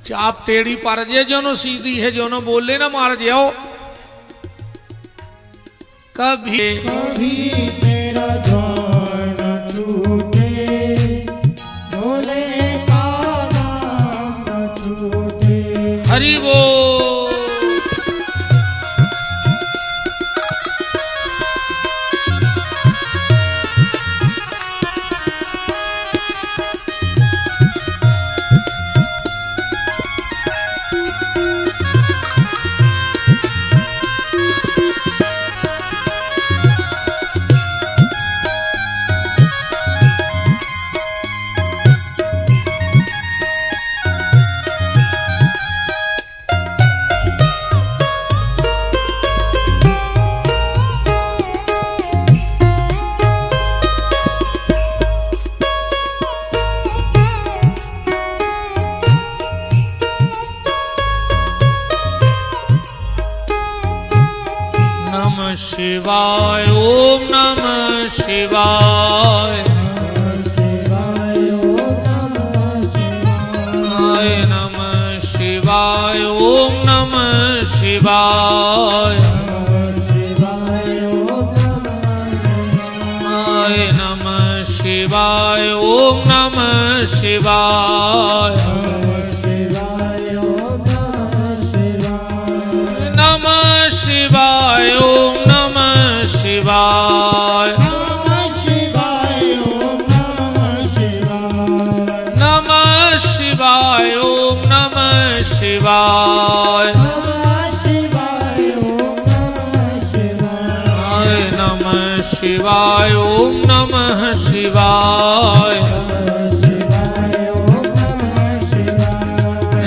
चाप टेढ़ी पर जे जोनो सीधी है, जोनो बोले ना मार जाओ। कभी कभी तेरा द्वार न छूटे, भोले का नाम न छूटे। हरि बोल। शिवाय ओम नमः शिवाय, नमः शिवाय ओम नमः शिवाय, नमः शिवाय ओम नमः शिवाय, नमः शिवाय ओम नमः शिवाय, नमः शिवाय ओम नमः शिवाय, नमः शिवाय ओम नमः शिवाय,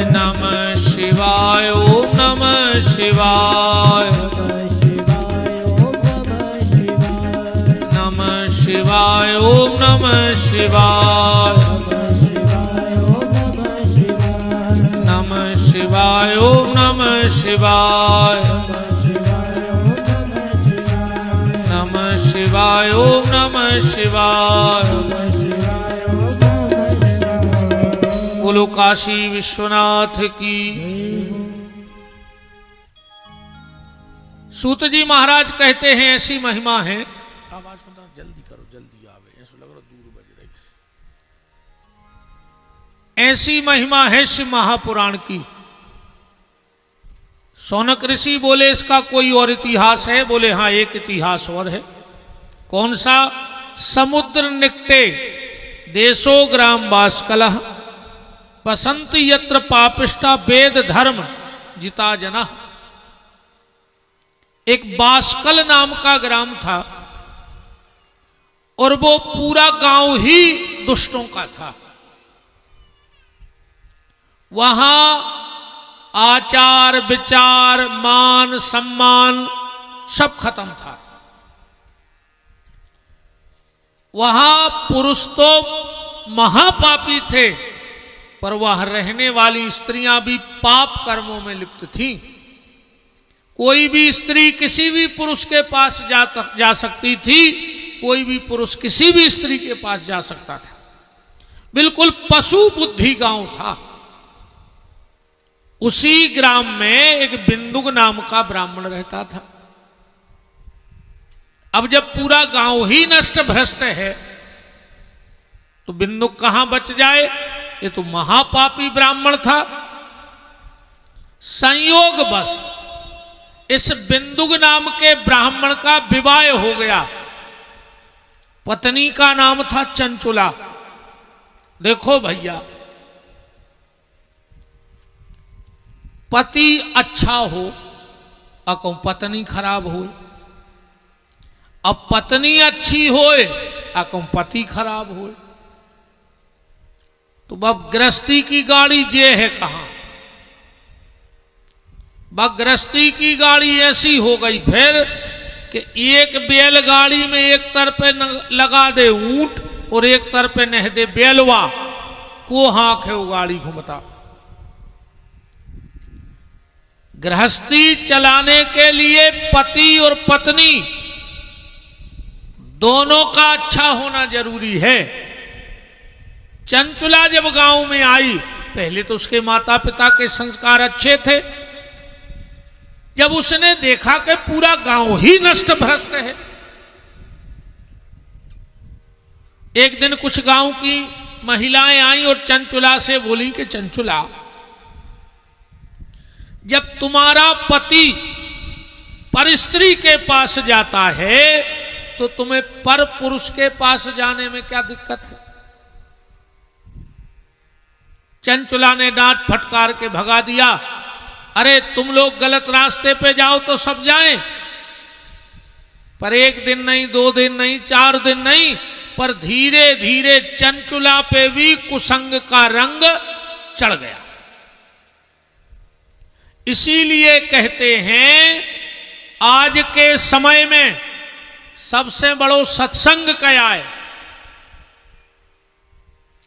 नमः शिवाय ओम नमः शिवाय, नमः शिवाय ओम नमः शिवाय, नमः शिवाय ओम नमः शिवाय, नमः शिवाय ओम नमः शिवाय। बोलो काशी विश्वनाथ की। सूत जी महाराज कहते हैं ऐसी महिमा है, आवाज जल्दी करो, जल्दी आवे, ऐसा लग रहा दूर बज रही। ऐसी महिमा है शिव महापुराण की शौनक ऋषि बोले इसका कोई और इतिहास है? बोले हाँ, एक इतिहास और है। कौन सा? समुद्र निकटे देशो ग्राम बाष्कलः बसंत यत्र पापिष्टा वेद धर्म जिता जना। एक बाष्कल नाम का ग्राम था और वो पूरा गांव ही दुष्टों का था। वहां आचार विचार मान सम्मान सब खत्म था। वहां पुरुष तो महापापी थे, पर वह रहने वाली स्त्रियां भी पाप कर्मों में लिप्त थीं। कोई भी स्त्री किसी भी पुरुष के पास जा सकती थी, कोई भी पुरुष किसी भी स्त्री के पास जा सकता था। बिल्कुल पशु बुद्धि गांव था। उसी ग्राम में एक बिंदुक नाम का ब्राह्मण रहता था। अब जब पूरा गांव ही नष्ट भ्रष्ट है तो बिंदुक कहां बच जाए? ये तो महापापी ब्राह्मण था। संयोग बस इस बिंदुक नाम के ब्राह्मण का विवाह हो गया। पत्नी का नाम था चंचुला। देखो भैया, पति अच्छा हो अको पत्नी खराब हो, अब पत्नी अच्छी होए अको पति खराब होए, तो अब गृहस्थी की गाड़ी जे है कहां? गृहस्थी की गाड़ी ऐसी हो गई फिर कि एक बैलगाड़ी में एक तरफे लगा दे ऊंट और एक तरफे नह दे बैलवा, को हाँक है वो गाड़ी घूमता। गृहस्थी चलाने के लिए पति और पत्नी दोनों का अच्छा होना जरूरी है। चंचुला जब गांव में आई, पहले तो उसके माता पिता के संस्कार अच्छे थे। जब उसने देखा कि पूरा गांव ही नष्ट भ्रष्ट है, एक दिन कुछ गांव की महिलाएं आई और चंचुला से बोली कि चंचुला, जब तुम्हारा पति परस्त्री के पास जाता है तो तुम्हें पर पुरुष के पास जाने में क्या दिक्कत है? चंचुला ने डांट फटकार के भगा दिया। अरे तुम लोग गलत रास्ते पे जाओ तो सब जाएं, पर एक दिन नहीं, 2 दिन नहीं, 4 दिन नहीं, पर धीरे धीरे चंचुला पे भी कुसंग का रंग चढ़ गया। इसीलिए कहते हैं आज के समय में सबसे बड़ो सत्संग क्या है?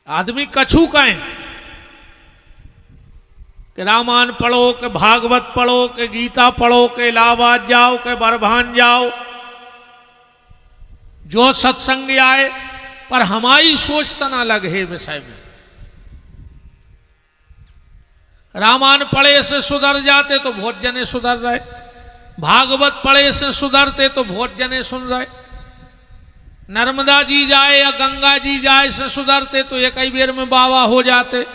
आदमी कछु कहे कि रामायण पढ़ो, कि भागवत पढ़ो, कि गीता पढ़ो, कि इलाहाबाद जाओ, कि बरभान जाओ, जो सत्संग आए, पर हमारी सोच तना अलग है विषय में। रामायण पढ़े से सुधर जाते तो बहुत जने सुधर रहे, भागवत पढ़े से सुधरते तो बहुत जने सुन रहे, नर्मदा जी जाए या गंगा जी जाए से सुधरते तो एक ही बेर में बाबा हो जाते।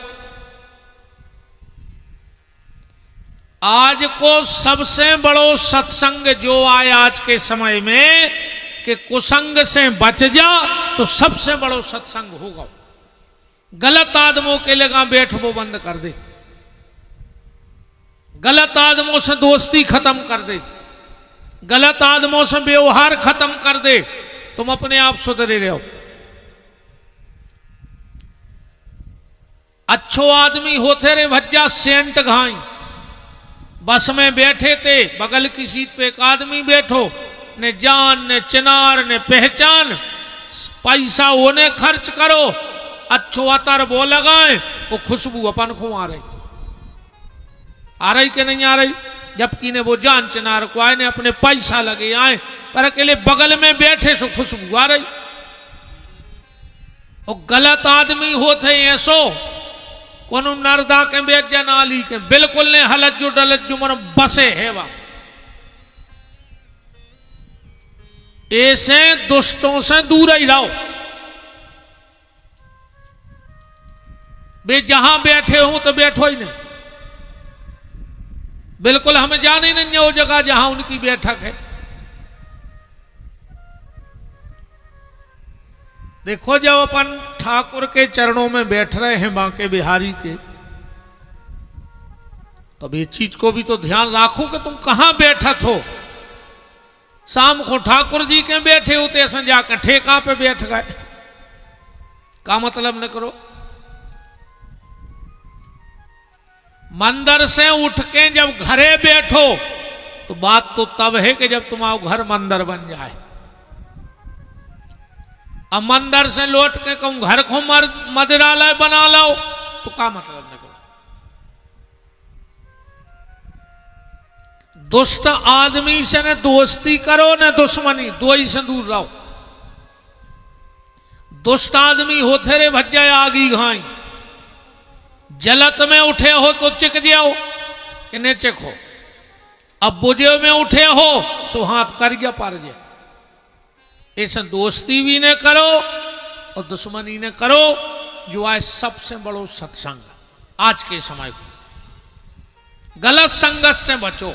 आज को सबसे बड़ो सत्संग जो आए आज के समय में कि कुसंग से बच जा, तो सबसे बड़ो सत्संग होगा। गलत आदमों के लगा बैठ वो बंद कर दे, गलत आदमों से दोस्ती खत्म कर दे, गलत आदमों से व्यवहार खत्म कर दे, तुम अपने आप सुधरे रहो। अच्छो आदमी होते रे भज्जा सेंट घाई, बस में बैठे थे, बगल की सीट पे एक आदमी बैठो, ने जान ने चिनार ने पहचान, पैसा उन्हें खर्च करो, अच्छो अतर वो लगाए, वो खुशबू अपन को आ रही कि नहीं आ रही? जबकि ने वो जान चिनार को आए ने अपने पैसा लगे आए, पर अकेले बगल में बैठे सो खुशबू आ रही। वो गलत आदमी होते ऐसो कोनो नरदा के बेच जनाली के बिल्कुल ने हलत जो डलत जो मन बसे है वा। ऐसे दुष्टों से दूर ही रहो। वे जहां बैठे हो तो बैठो ही नहीं, बिल्कुल हमें जाने नहीं वो जगह जहां उनकी बैठक है। देखो जब अपन ठाकुर के चरणों में बैठ रहे हैं बांके बिहारी के, तब ये चीज को भी तो ध्यान रखो कि तुम कहां बैठत हो। शाम को ठाकुर जी के बैठे होते ऐसा जाकर ठेका पे बैठ गए, का मतलब न करो। मंदिर से उठ के जब घरे बैठो तो बात तो तब है कि जब तुम्हारा घर मंदिर बन जाए। अब मंदिर से लौट के कहूं घर को मंदिरालय बना लो तो का मतलब न करो। दुष्ट आदमी से न दोस्ती करो न दुश्मनी, दो ही से दूर रहो। दुष्ट आदमी होते रे भज्जा आगी घाई, जलत में उठे हो तो चिक जाओ कि नहीं चिको। अब बुझे में उठे हो सो हाथ कर गया पार जाए। ऐसे दोस्ती भी न करो और दुश्मनी न करो, जो है सबसे बड़ो सत्संग आज के समय को। गलत संगत से बचो,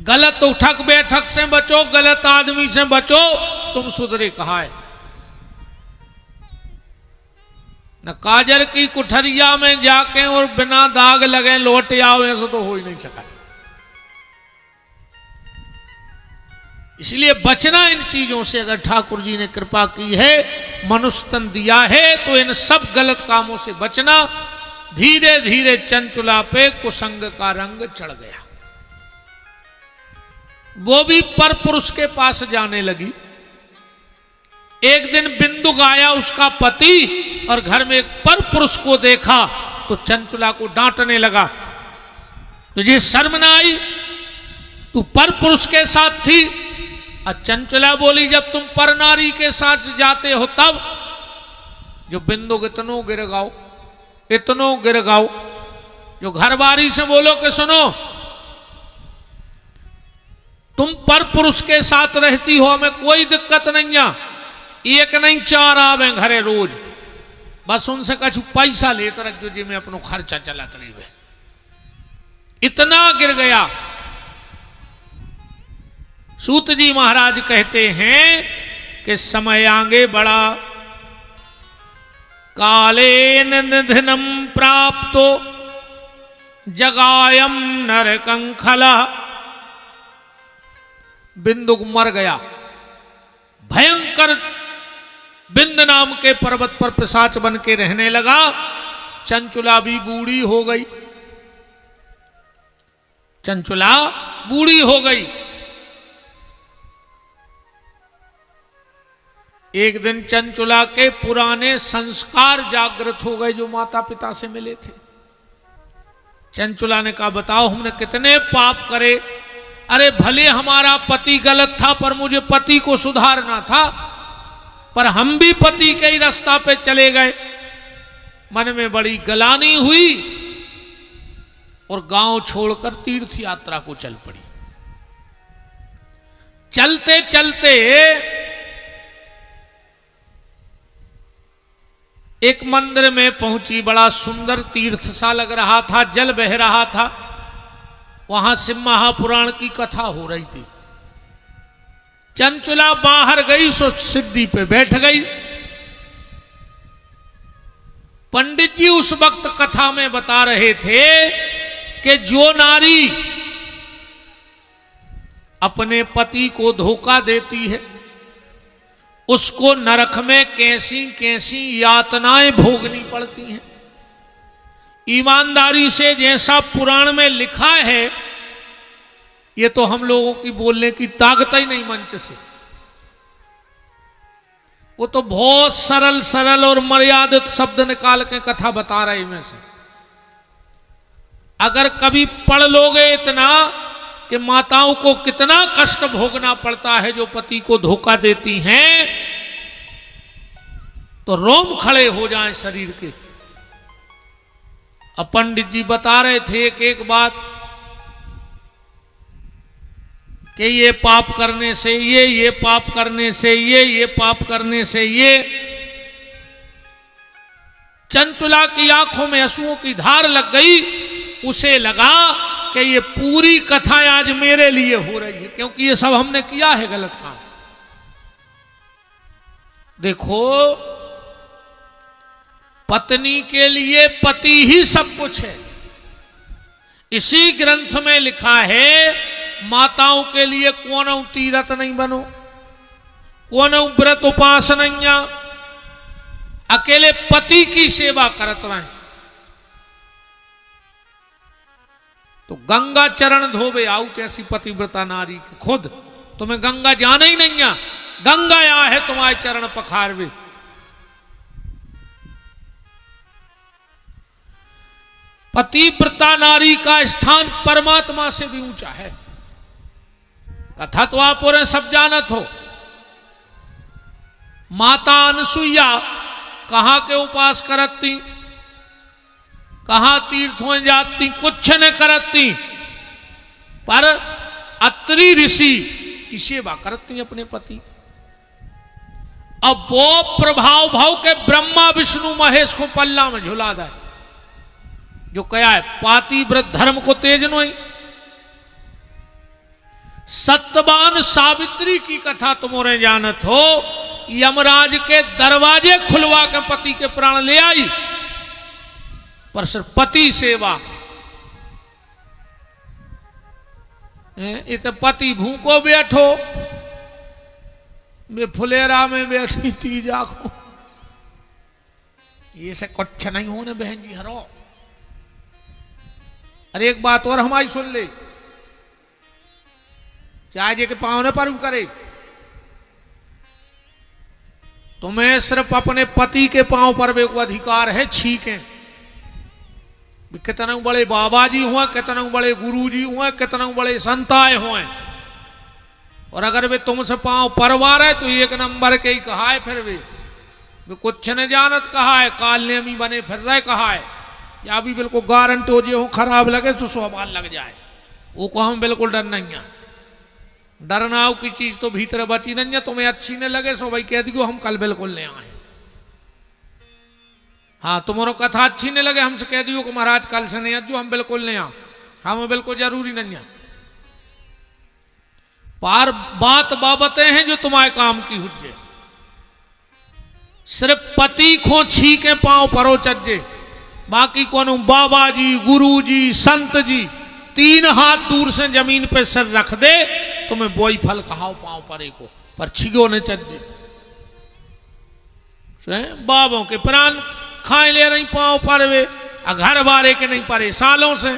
गलत उठक बैठक से बचो, गलत आदमी से बचो, तुम सुधरे कहा है। न काजर की कुठरिया में जाके और बिना दाग लगे लौट आओ, ऐसा तो हो ही नहीं सका। इसलिए बचना इन चीजों से। अगर ठाकुर जी ने कृपा की है, मनुष्य तन दिया है, तो इन सब गलत कामों से बचना। धीरे धीरे चंचुला पे कुसंग का रंग चढ़ गया। वो भी पर पुरुष के पास जाने लगी। एक दिन बिंदु गाया उसका पति और घर में एक पर पुरुष को देखा तो चंचुला को डांटने लगा, तुझे शर्म ना आई, तू पर पुरुष के साथ थी। और चंचुला बोली, जब तुम पर नारी के साथ जाते हो तब। जो बिंदु इतनो गिर गाओ, इतनो गिर गाओ। जो घर बारी से बोलो कि सुनो, तुम पर पुरुष के साथ रहती हो, हमें कोई दिक्कत नहीं है, एक नहीं चार आवे घरे रोज, बस उनसे कछु पैसा लेकर रख जो जी में अपनो खर्चा चलात रही है। इतना गिर गया। सूत जी महाराज कहते हैं कि समय आगे बड़ा, काले निधनम प्राप्तो जगायम नरकंखला। बिंदु मर गया। भयंकर बिंद नाम के पर्वत पर पिशाच बन के रहने लगा। चंचुला भी बूढ़ी हो गई। चंचुला बूढ़ी हो गई। एक दिन चंचुला के पुराने संस्कार जागृत हो गए जो माता पिता से मिले थे। चंचुला ने कहा, बताओ हमने कितने पाप करे। अरे भले हमारा पति गलत था, पर मुझे पति को सुधारना था, पर हम भी पति के ही रास्ता पे चले गए। मन में बड़ी गलानी हुई और गांव छोड़कर तीर्थ यात्रा को चल पड़ी। चलते चलते एक मंदिर में पहुंची। बड़ा सुंदर तीर्थ सा लग रहा था, जल बह रहा था। वहां शिव महापुराण की कथा हो रही थी। चंचुला बाहर गई सो सिद्धि पे बैठ गई। पंडित जी उस वक्त कथा में बता रहे थे कि जो नारी अपने पति को धोखा देती है, उसको नरक में कैसी कैसी यातनाएं भोगनी पड़ती हैं। ईमानदारी से जैसा पुराण में लिखा है, ये तो हम लोगों की बोलने की ताकत ही नहीं मंच से। वो तो बहुत सरल सरल और मर्यादित शब्द निकाल के कथा बता रहे में से। अगर कभी पढ़ लोगे इतना कि माताओं को कितना कष्ट भोगना पड़ता है जो पति को धोखा देती हैं, तो रोम खड़े हो जाएं शरीर के। अब पंडित जी बता रहे थे एक एक बात कि ये पाप करने से ये पाप करने से ये पाप करने से ये। चंचुला की आंखों में आंसुओं की धार लग गई उसे लगा कि ये पूरी कथा आज मेरे लिए हो रही है, क्योंकि ये सब हमने किया है गलत काम। देखो, पत्नी के लिए पति ही सब कुछ है। इसी ग्रंथ में लिखा है, माताओं के लिए कौन तीरथ नहीं बनो, कौन व्रत उपास नहीं, अकेले पति की सेवा करत रहे। तो गंगा चरण धोबे आऊ कैसी पतिव्रता नारी की, खुद तुम्हें गंगा जाना ही नहीं है, गंगा या है तुम्हारे चरण पखारवे। पतिव्रता नारी का स्थान परमात्मा से भी ऊंचा है। कथा तो आप और सब जानत हो। माता अनसुईया कहां के उपास करती, कहां तीर्थों जाती, कुछ न करती, पर अत्रि ऋषि की सेवा करती अपने पति। अब वो प्रभाव भाव के ब्रह्मा विष्णु महेश को पल्ला में झुला दे, जो क्या है पातिव्रत धर्म को तेज नोई। सत्यवान सावित्री की कथा तुमोरे जानत हो, यमराज के दरवाजे खुलवा के पति के प्राण ले आई, पर सिर्फ पति सेवा। इत पति भूखो बैठो, वे फुलेरा में बैठी थी जाको, ये से कुछ नहीं होने बहन जी हरो। अरे एक बात और हमारी सुन ले, चाहे जे के पावने पर करे, तुम्हें सिर्फ अपने पति के पांव पर भी अधिकार है छीके। कितने बड़े बाबा जी हुए, कितने बड़े गुरु जी हुए, कितने बड़े संताए हुए, और अगर वे तुमसे पांव परवा रहे तो एक नंबर के ही कहा है। फिर भी कुछ न जानत कहा है, काल नेमी बने फिर रहे कहा है, या भी बिल्कुल गारंटी हो जे हो खराब लगे तो सवाल लग जाए, वो को हम बिल्कुल डर नहीं है। डरनाव की चीज तो भीतर बची नहीं है। तुम्हें अच्छी न लगे सो भाई कह दियो हम कल बिल्कुल ले आए। हाँ, तुम्हारो कथा अच्छी नहीं लगे हमसे कह दियो कि महाराज कल से नहीं अजो हम बिल्कुल नहीं आ, हमें बिल्कुल जरूरी नहीं है। पार बात बाबतें हैं जो तुम्हारे काम की हुज्जे। सिर्फ पति को छीके पांव परो चज्जे, बाकी कोनो बाबा जी, गुरु जी, संत जी 3 हाथ दूर से जमीन पे सर रख दे, तुम्हें बोई फल कहाओ पांव परे को, पर छिगो ने चज्जे। बाबों के प्राण खाए ले रही पांव पर वे, घर बारे के नहीं परे सालों से।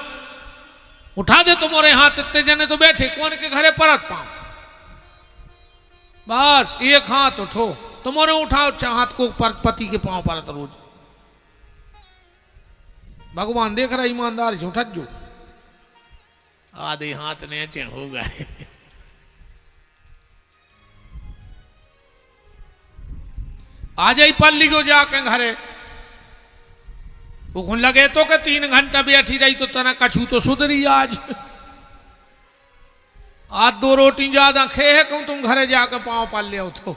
उठा दे तुम्हारे हाथ, इतने जने तो बैठे, कौन के घरे परत पांव, बस एक हाथ उठो, तुम्हारे उठाओ हाथ को पति के पांव परत रोज। भगवान देख रहा ईमानदार से उठत जो, आधे हाथ नीचे हो गए। आ जाई पल्ली को जाके घरे, वो लगे तो के 3 घंटा बैठी रही तो तना कछू तो सुधरी आज 2 रोटी ज्यादा खे है कहूं तुम घरे जाके पांव पाल ले तो।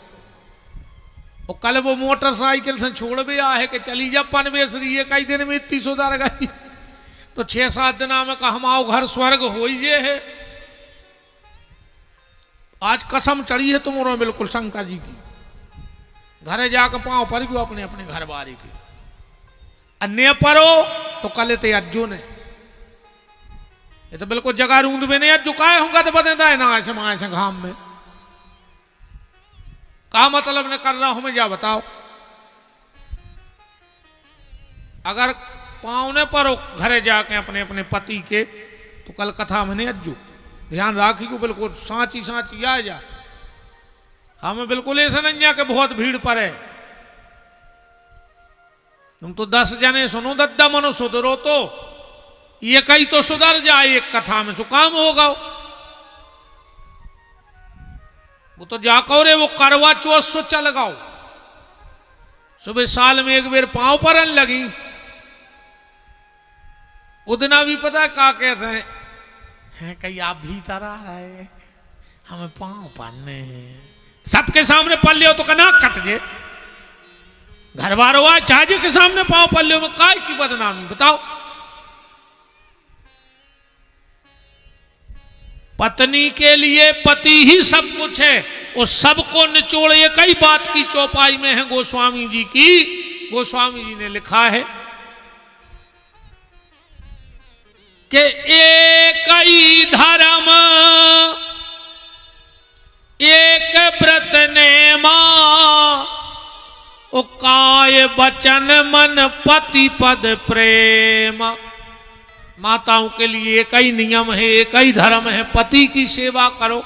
कल वो मोटरसाइकिल से छोड़ भी आ है कि चली जा पनवेसरी, ये कई दिन में इतनी सुधर गई तो 6-7 दिन में कहा हम आओ घर स्वर्ग हो ही है। आज कसम चढ़ी है तुम्हारा बिल्कुल शंकर जी की, घरे जाकर पांव पर गयो अपने अपने घर बारी की। अन्य परो तो कल ते अज्जो ने, ये तो बिल्कुल जगह रूंद में नहीं अज्जो काहे होगा तो बता है ना ऐसे माए से घाम में का मतलब ने कर रहा हूं मैं, जा बताओ। अगर पावने पर घरे जाके अपने अपने पति के तो कल कथा में नहीं अज्जू ध्यान राखी को बिल्कुल सांची सांची आ जा। हमें बिल्कुल ऐसा नहीं जा के बहुत भीड़ पर है, तुम तो 10 जने सुनो दद्दा मनो सुधरो तो ये कहीं तो सुधर जाए एक कथा में, सो काम होगा। वो तो जाको रे वो करवा चौथ सो चल गाओ, सुबह साल में एक बार पांव परन लगी, उदना भी पता क्या कहते हैं कहीं आप भीतर आ रहे हैं हमें पांव पहनने हैं, सबके सामने पल लियो तो कना कट जे, घर बार हुआ चाहे के सामने पांव पल लियो में काय की बदनामी बताओ। पत्नी के लिए पति ही सब कुछ है, और सबको निचोड़ एक ही बात की चौपाई में है गोस्वामी जी की। गोस्वामी जी ने लिखा है कि एक ही धर्म एक व्रत नेमा, ओ काय वचन मन पति पद प्रेम। माताओं के लिए एक ही नियम है, एक ही धर्म है, पति की सेवा करो।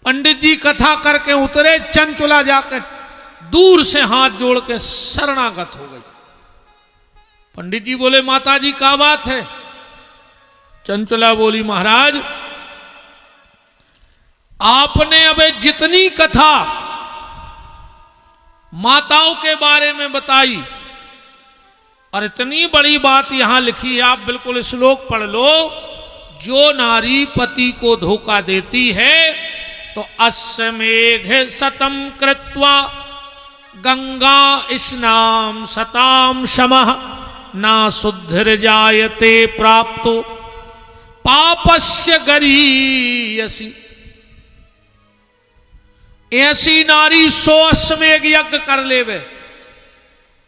पंडित जी कथा करके उतरे, चंचुला जाकर दूर से हाथ जोड़ के शरणागत हो गई। पंडित जी बोले माता जी क्या बात है? चंचुला बोली महाराज आपने अब जितनी कथा माताओं के बारे में बताई, और इतनी बड़ी बात यहां लिखी है, आप बिल्कुल श्लोक पढ़ लो। जो नारी पति को धोखा देती है तो अस्मेघ सतम कृत्वा गंगा स्नाम सताम शमः ना शुद्धिर जायते प्राप्तो पापस्य गरीयसी। ऐसी नारी 100 अश्वमेघ यज्ञ कर लेवे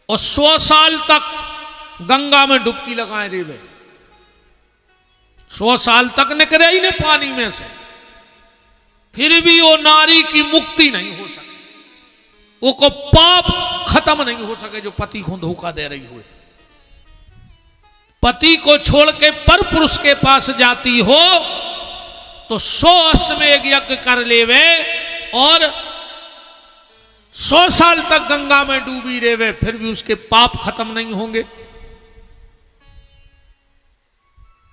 और 100 साल तक गंगा में डुबकी लगाए रेवे, 100 साल तक निकले ही नहीं पानी में से, फिर भी वो नारी की मुक्ति नहीं हो सके, वो को पाप खत्म नहीं हो सके जो पति को धोखा दे रही हुए। पति को छोड़ के पर पुरुष के पास जाती हो तो 100 अश्वमेघ यज्ञ कर लेवे और 100 साल तक गंगा में डूबी रेवे, फिर भी उसके पाप खत्म नहीं होंगे।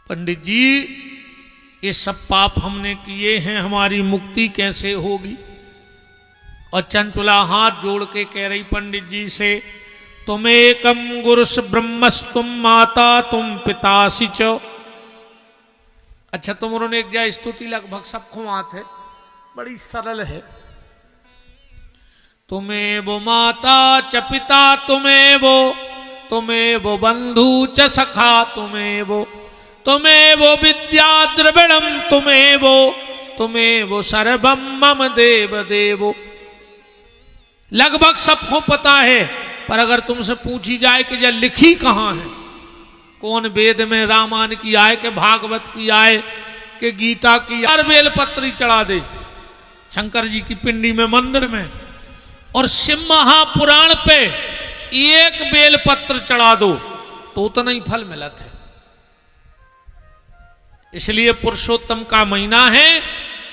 पंडित जी ये सब पाप हमने किए हैं, हमारी मुक्ति कैसे होगी? और चंचुला हाथ जोड़ के कह रही पंडित जी से, तुम एकम गुरुस ब्रह्मस्तुम माता तुम पितासी च। अच्छा तुमने एक जा स्तुति लगभग सबको आत है, बड़ी सरल है। तुम्हें वो माता च पिता तुम्हें वो बंधु च सखा तुम्हें वो विद्या द्रविणम तुम्हें वो सर्वम मम देव देवो। लगभग सबको पता है, पर अगर तुमसे पूछी जाए कि यह लिखी कहां है, कौन वेद में रामायण की आए कि भागवत की आए कि गीता की, हर बेलपत्री चढ़ा दे शंकर जी की पिंडी में मंदिर में, और शिव महापुराण पे एक बेलपत्र चढ़ा दो तो उतना ही फल मिलत है। इसलिए पुरुषोत्तम का महीना है,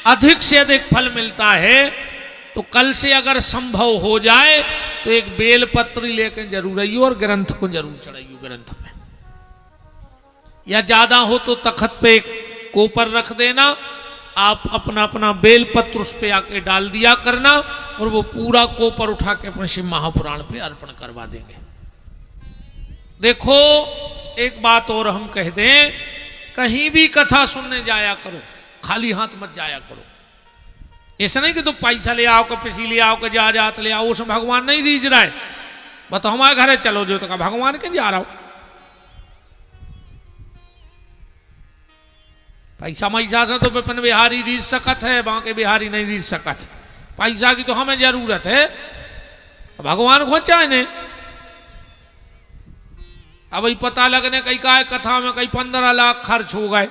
अधिक से अधिक फल मिलता है। तो कल से अगर संभव हो जाए तो एक बेलपत्री लेकर जरूर आइयो और ग्रंथ को जरूर चढ़ाइयो ग्रंथ में, या ज्यादा हो तो तखत पे कोपर रख देना, आप अपना अपना बेलपत्र उस पे आके डाल दिया करना, और वो पूरा कोपर उठा के अपने शिव महापुराण पे अर्पण करवा देंगे। देखो एक बात और हम कह दें, कहीं भी कथा सुनने जाया करो खाली हाथ मत जाया करो। ऐसा नहीं कि तो पैसा ले आओ, पिसी ले आओ, जा जात ले आओ, उसमें भगवान नहीं रीझ रहा है। बताओ हमारे घर चलो जो तो का भगवान के जा रहा हो, पैसा मैसा से तो विपिन बिहारी रीझ सकत है, वहां के बिहारी नहीं रीझ सकत। पैसा की तो हमें जरूरत है, भगवान को चाहने। अब ही पता लगने कई का कथा में कई 15 लाख खर्च हो गए,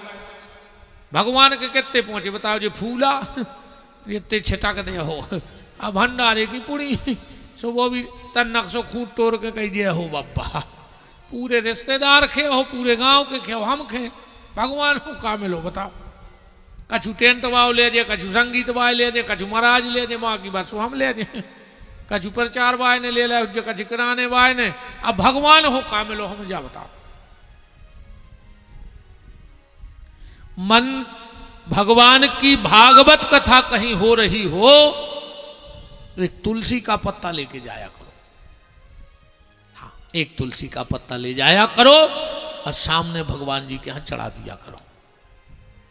भगवान के कितने पहुंचे बताओ जी? फूला इतने छिटक दे हो, अब भंडारे की पुड़ी सो वो भी तन्नक सो खूट तोड़ के कही हो बाबा, पूरे रिश्तेदार खे हो, पूरे गांव के खे हो, हम खे, भगवान को का मिलो बताओ? कछु टेंट वाव ले जे, कछु संगीत वाय ले जे, कछु महाराज ले जे, माँ की बात सो हम ले जे, कछु प्रचार वाय ने ले ला, कछु किराने वाय ने, अब भगवान हो का मिलो हम जा बताओ? मन भगवान की भागवत कथा कहीं हो रही हो तो एक तुलसी का पत्ता लेके जाया करो। हाँ, एक तुलसी का पत्ता ले जाया करो और सामने भगवान जी के यहां चढ़ा दिया करो,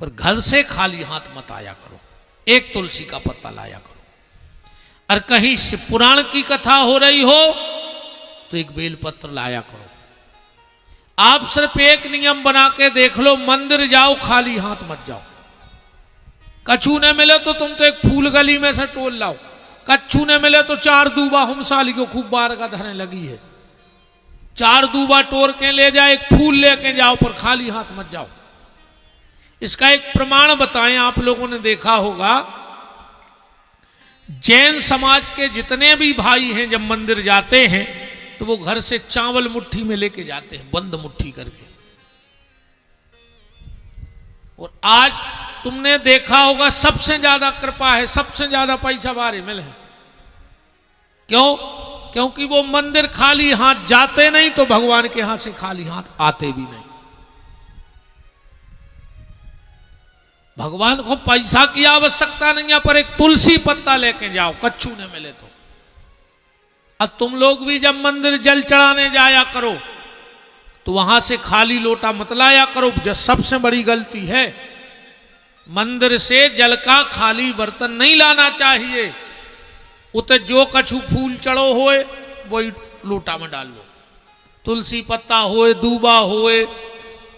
पर घर से खाली हाथ मत आया करो। एक तुलसी का पत्ता लाया करो। और कहीं शिव पुराण की कथा हो रही हो तो एक बेलपत्र लाया करो। आप सिर्फ एक नियम बना के देख लो, मंदिर जाओ खाली हाथ मत जाओ। कछू ने मिले तो तुम तो एक फूल गली में से टोल लाओ, कच्छू ने मिले तो 4 दूबा हमसाली को खूब बार का धरने लगी है, 4 दूबा टोर के ले जाए, एक फूल लेके जाओ, पर खाली हाथ मत जाओ। इसका एक प्रमाण बताएं, आप लोगों ने देखा होगा जैन समाज के जितने भी भाई हैं जब मंदिर जाते हैं तो वो घर से चावल मुट्ठी में लेके जाते हैं, बंद मुट्ठी करके। और आज तुमने देखा होगा सबसे ज्यादा कृपा है, सबसे ज्यादा पैसा बारे मिले है। क्यों? क्योंकि वो मंदिर खाली हाथ जाते नहीं तो भगवान के हाथ से खाली हाथ आते भी नहीं। भगवान को पैसा की आवश्यकता नहीं है, पर एक तुलसी पत्ता लेके जाओ, कच्छू ने मिले तो। अब तुम लोग भी जब मंदिर जल चढ़ाने जाया करो तो वहां से खाली लोटा मत लाया करो। जो सबसे बड़ी गलती है, मंदिर से जल का खाली बर्तन नहीं लाना चाहिए। उते जो कछु फूल चढ़ो होए वही लोटा में डाल लो, तुलसी पत्ता होए, दूबा होए,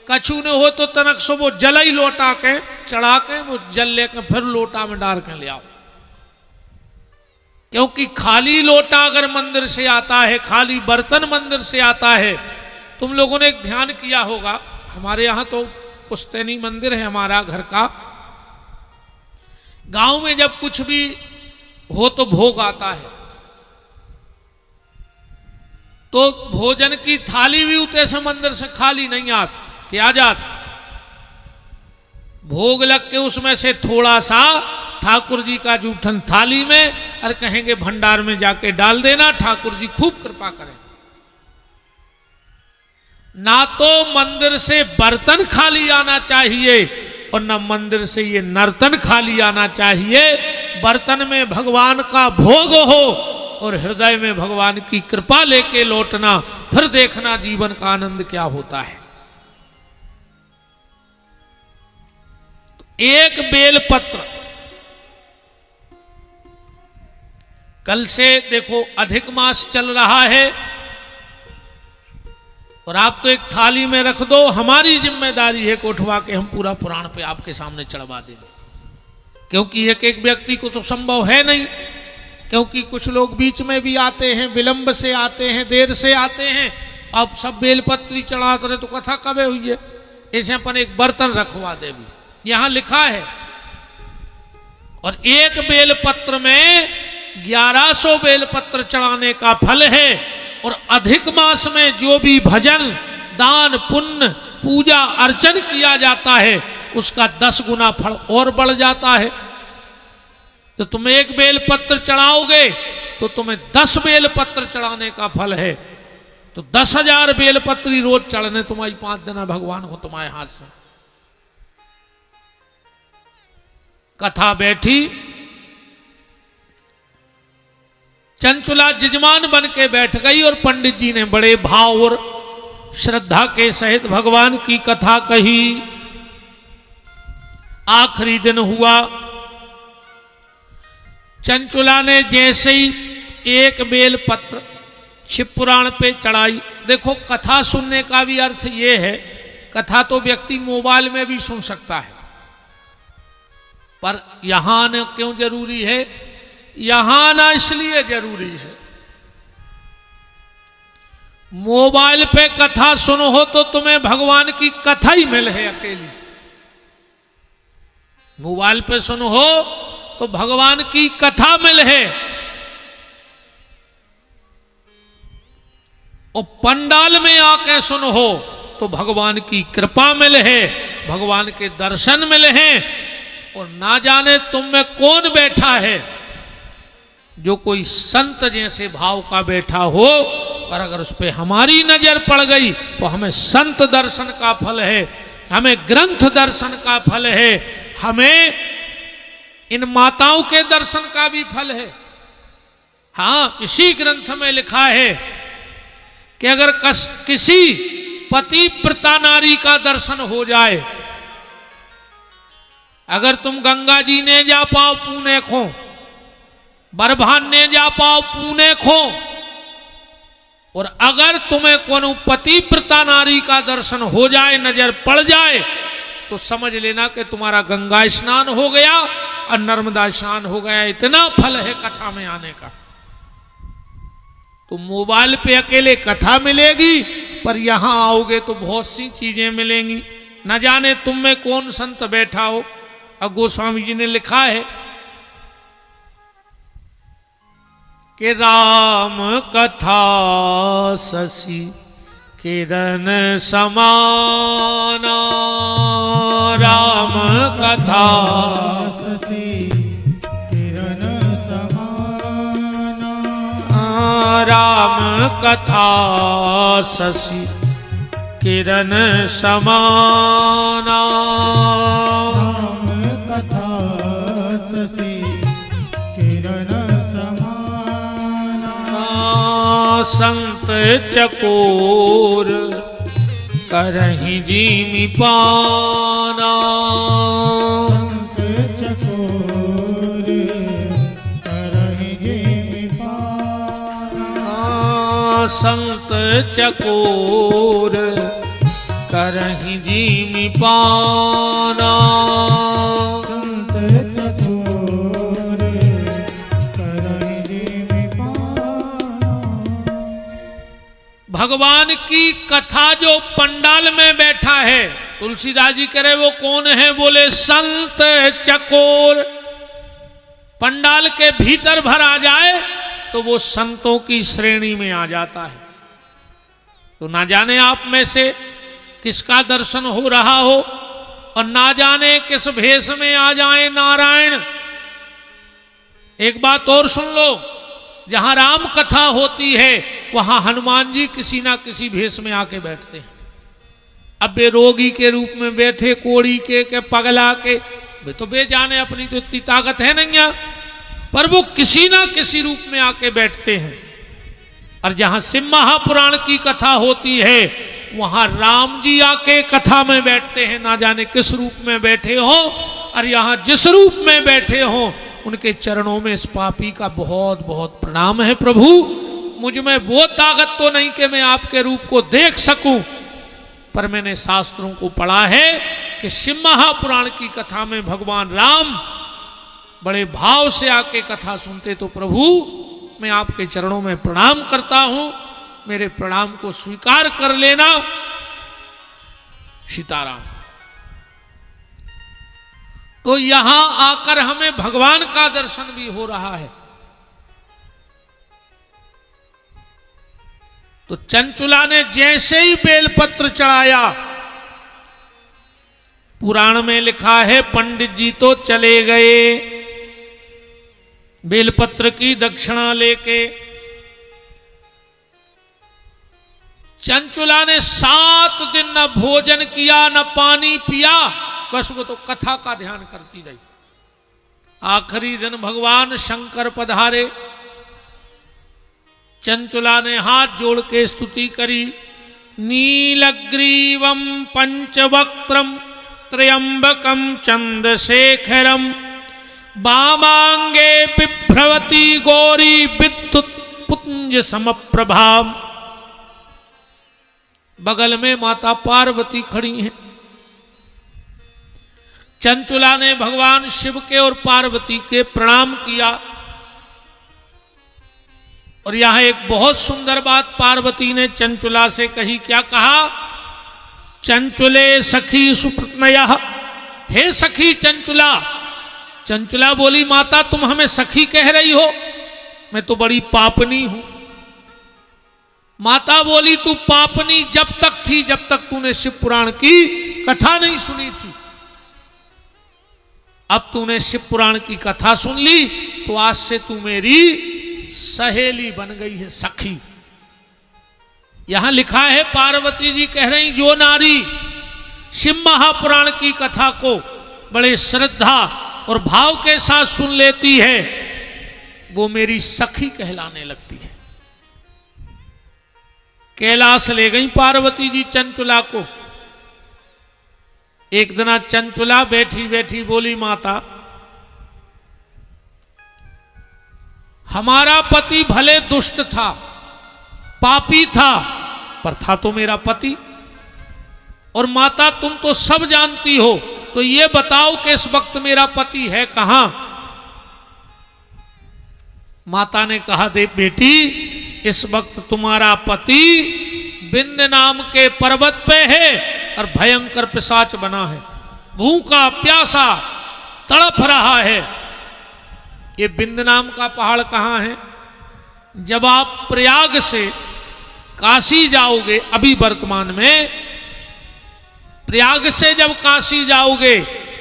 कछु ने हो तो तनक सो वो जल ही लोटा के चढ़ा के वो जल लेके फिर लोटा में डाल के ले आओ। क्योंकि खाली लोटा अगर मंदिर से आता है, खाली बर्तन मंदिर से आता है, तुम लोगों ने एक ध्यान किया होगा, हमारे यहां तो पुश्तैनी मंदिर है हमारा घर का। गांव में जब कुछ भी हो तो भोग आता है, तो भोजन की थाली भी उतने से मंदिर से खाली नहीं आती, क्या जात भोग लग के उसमें से थोड़ा सा ठाकुर जी का जूठन थाली में और कहेंगे भंडार में जाके डाल देना, ठाकुर जी खूब कृपा करें। ना तो मंदिर से बर्तन खाली आना चाहिए और ना मंदिर से ये नर्तन खाली आना चाहिए। बर्तन में भगवान का भोग हो और हृदय में भगवान की कृपा लेके लौटना, फिर देखना जीवन का आनंद क्या होता है। एक बेलपत्र, कल से देखो अधिक मास चल रहा है और आप तो एक थाली में रख दो, हमारी जिम्मेदारी है कि उठवा के हम पूरा पुराण पे आपके सामने चढ़वा देंगे। क्योंकि एक एक व्यक्ति को तो संभव है नहीं, क्योंकि कुछ लोग बीच में भी आते हैं, विलंब से आते हैं, देर से आते हैं। अब सब बेलपत्री चढ़ाते रहे तो कथा कब हुई है। ऐसे अपन एक बर्तन रखवा दे, भी यहां लिखा है। और एक बेलपत्र में 1100 बेलपत्र चढ़ाने का फल है। और अधिक मास में जो भी भजन, दान, पुण्य, पूजा अर्चन किया जाता है उसका 10 गुना फल और बढ़ जाता है। तो तुम एक बेलपत्र चढ़ाओगे तो तुम्हें 10 बेलपत्र चढ़ाने का फल है। तो 10,000 बेलपत्री रोज चढ़ने तुम्हारी 5 देना भगवान को तुम्हारे हाथ से। कथा बैठी, चंचुला जजमान बन के बैठ गई और पंडित जी ने बड़े भाव और श्रद्धा के सहित भगवान की कथा कही। आखिरी दिन हुआ, चंचुला ने जैसे ही एक बेलपत्र शिव पुराण पे चढ़ाई। देखो कथा सुनने का भी अर्थ ये है, कथा तो व्यक्ति मोबाइल में भी सुन सकता है, पर यहां आना क्यों जरूरी है? यहां आना इसलिए जरूरी है, मोबाइल पे कथा सुनो हो तो तुम्हें भगवान की कथा ही मिल है अकेली। मोबाइल पे सुनो हो तो भगवान की कथा मिल है। और पंडाल में आके सुनो हो तो भगवान की कृपा मिल है, भगवान के दर्शन मिले हैं। और ना जाने तुम में कौन बैठा है जो कोई संत जैसे भाव का बैठा हो, और अगर उस पर हमारी नजर पड़ गई तो हमें संत दर्शन का फल है, हमें ग्रंथ दर्शन का फल है, हमें इन माताओं के दर्शन का भी फल है। हाँ, इसी ग्रंथ में लिखा है कि अगर किसी पति प्रता नारी का दर्शन हो जाए, अगर तुम गंगा जी ने जा पाओ पुणे खो, बरभान ने जा पाओ पुणे खो, और अगर तुम्हें कोनो पतिव्रता नारी का दर्शन हो जाए, नजर पड़ जाए, तो समझ लेना कि तुम्हारा गंगा स्नान हो गया और नर्मदा स्नान हो गया। इतना फल है कथा में आने का। तो मोबाइल पे अकेले कथा मिलेगी, पर यहां आओगे तो बहुत सी चीजें मिलेंगी। न जाने तुम में कौन संत बैठा हो। अब गोस्वामी जी ने लिखा है कि राम कथा शशि किरण समाना, राम कथा शशि किरण समाना, राम कथा शशि किरण समाना, राम कथा शशि किरण समाना, संत चकोर करहि जीमि पाना, संत चकोर करहि जीमि पाना, संत चकोर करहि जीमि पाना, संत चकोर करहि जीमि पाना। भगवान की कथा जो पंडाल में बैठा है, तुलसीदास जी कह रहे वो कौन है? बोले संत चकोर। पंडाल के भीतर भर आ जाए तो वो संतों की श्रेणी में आ जाता है। तो ना जाने आप में से किसका दर्शन हो रहा हो, और ना जाने किस भेष में आ जाए नारायण। एक बात और सुन लो, जहां राम कथा होती है वहां हनुमान जी किसी ना किसी भेष में आके बैठते हैं। अब वे रोगी के रूप में बैठे, कोड़ी के पगला के, वे तो बेजाने, अपनी तो इतनी ताकत है नहीं है, पर वो किसी ना किसी रूप में आके बैठते हैं। और जहां शिव महापुराण की कथा होती है वहां राम जी आके कथा में बैठते हैं, ना जाने किस रूप में बैठे हो। और यहां जिस रूप में बैठे हो उनके चरणों में इस पापी का बहुत बहुत प्रणाम है। प्रभु, मुझ में वो ताकत तो नहीं कि मैं आपके रूप को देख सकूं, पर मैंने शास्त्रों को पढ़ा है कि शिव महापुराण की कथा में भगवान राम बड़े भाव से आके कथा सुनते। तो प्रभु, मैं आपके चरणों में प्रणाम करता हूं, मेरे प्रणाम को स्वीकार कर लेना। सीताराम। तो यहां आकर हमें भगवान का दर्शन भी हो रहा है। तो चंचुला ने जैसे ही बेलपत्र चढ़ाया, पुराण में लिखा है पंडित जी तो चले गए बेलपत्र की दक्षिणा लेके। चंचुला ने 7 दिन न भोजन किया न पानी पिया, बस वो तो कथा का ध्यान करती रही। आखिरी दिन भगवान शंकर पधारे। चंचुला ने हाथ जोड़ के स्तुति करी। नीलग्रीवम पंचवक्त्रम त्र्यंबकम चंद्रशेखरम वामांगे बिभ्रवती गौरी विद्युत पुंज समप्रभाम। बगल में माता पार्वती खड़ी हैं। चंचुला ने भगवान शिव के और पार्वती के प्रणाम किया। और यहां एक बहुत सुंदर बात पार्वती ने चंचुला से कही। क्या कहा? चंचुले सखी सुप्रत्नयः। हे सखी चंचुला। चंचुला बोली, माता तुम हमें सखी कह रही हो, मैं तो बड़ी पापनी हूं। माता बोली, तू पापनी जब तक थी जब तक तूने शिव पुराण की कथा नहीं सुनी थी। अब तूने शिव पुराण की कथा सुन ली तो आज से तू मेरी सहेली बन गई है, सखी। यहां लिखा है पार्वती जी कह रही, जो नारी शिव महापुराण की कथा को बड़े श्रद्धा और भाव के साथ सुन लेती है वो मेरी सखी कहलाने लगती है। कैलाश ले गई पार्वती जी चंचुला को। एक दिन चंचुला बैठी बैठी बोली, माता हमारा पति भले दुष्ट था, पापी था, पर था तो मेरा पति। और माता तुम तो सब जानती हो, तो ये बताओ कि इस वक्त मेरा पति है कहां? माता ने कहा, दे बेटी, इस वक्त तुम्हारा पति बिंद नाम के पर्वत पे है और भयंकर पिशाच बना है, भूखा प्यासा तड़प रहा है। ये बिंद नाम का पहाड़ कहां है? जब आप प्रयाग से काशी जाओगे, अभी वर्तमान में प्रयाग से जब काशी जाओगे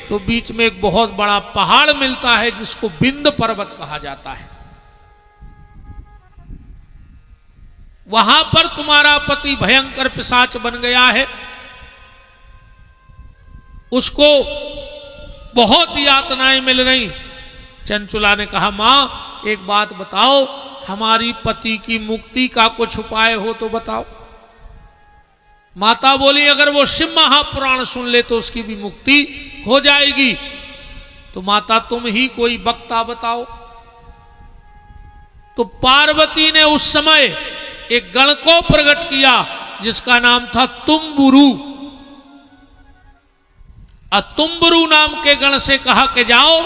तो बीच में एक बहुत बड़ा पहाड़ मिलता है जिसको बिंद पर्वत कहा जाता है। वहां पर तुम्हारा पति भयंकर पिशाच बन गया है। उसको बहुत यातनाएं मिल रही। चंचुला ने कहा, मां एक बात बताओ, हमारी पति की मुक्ति का कुछ उपाय हो तो बताओ। माता बोली, अगर वो शिव महापुराण सुन ले तो उसकी भी मुक्ति हो जाएगी। तो माता तुम ही कोई वक्ता बताओ। तो पार्वती ने उस समय एक गण को प्रकट किया जिसका नाम था तुम्बुरु। तुम्बुरु नाम के गण से कहा कि जाओ,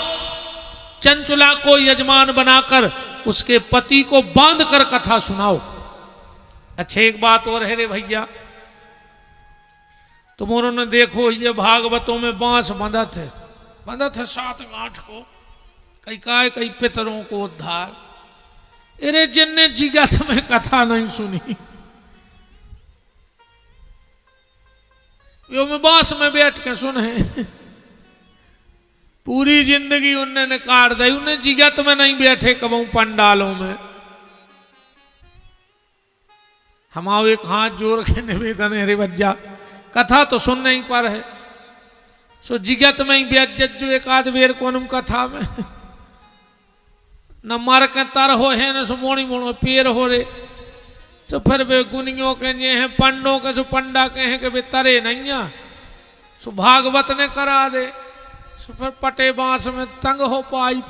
चंचुला को यजमान बनाकर उसके पति को बांध कर कथा सुनाओ। अच्छा एक बात और है रे भैया, तुम उन्होंने देखो ये भागवतों में बांस बंधा थे 7-8 को, कई काय कई पितरों को उद्धार। अरे जिनने जिगत में कथा नहीं सुनी, यो में बांस में बैठ के सुने, पूरी जिंदगी उन्होंने काट दी। उन्हें जिगत में नहीं बैठे कबू पंडालों में। हम आओ एक हाथ जोड़ के निवेदन है रे बच्चा, कथा तो सुन नहीं पा रहे, सो जिगत में ही बेज्जत जो एक आध बेर को कथा में न मर के तर हो है न सो मोड़ी मोड़ो पेर हो रे। सो फिर वे गुनियों के जे हैं पंडों के जो पंडा के हैं कि वे तरे नहीं आ, सो भागवत ने करा दे। सो फिर पटे बांस में तंग हो पाई।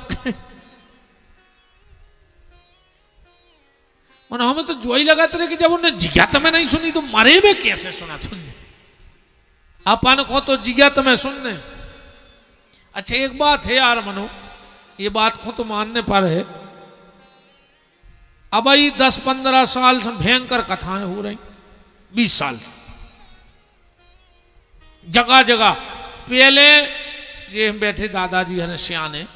और हमें तो जो ही लगा रहे कि जब उन्हें जिज्ञात में नहीं सुनी तो मरे में कैसे सुना तुमने? अपन को तो जिज्ञात में सुनने। अच्छा एक बात है यार मनो, ये बात को तो मानने पर है, अब आई 10-15 साल से भयंकर कथाएं हो रही, 20 साल से जगह जगह। पहले ये बैठे दादाजी है सियाने,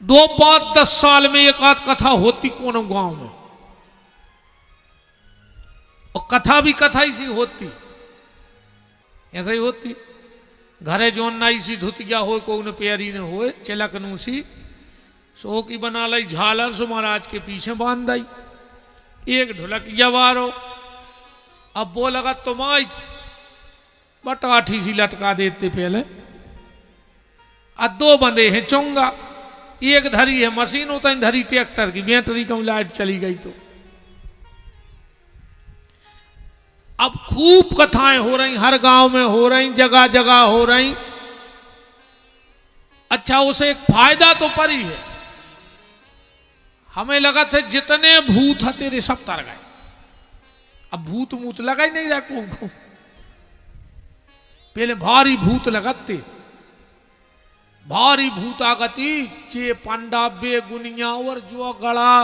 2-5-10 साल में एक आध कथा होती कौन गांव में, और कथा भी कथा ही सी होती, ऐसा ही होती। घरे जोन नाई सी धुतिया हो को उन्हें प्यारी ने हो चिलक नू सी सो की बना लाई झालर, सो महाराज के पीछे बांध आई, एक ढोलकिया वारो। अब वो लगा तुम आई बटाठी सी लटका देते पहले, और 2 बंदे हैं चोंगा, एक धरी है मशीन, होता है धरी ट्रैक्टर की, बैटरी कम लाइट चली गई तो। अब खूब कथाएं हो रही, हर गांव में हो रही, जगह जगह हो रही। अच्छा उसे एक फायदा तो पर ही है, हमें लगा था जितने भूत है तेरे सब तर गए। अब भूत मूत लगा ही नहीं रहा को, पहले भारी भूत लगाते, भारी भूत आगती चे पंडा बेगुनिया और जो गड़ा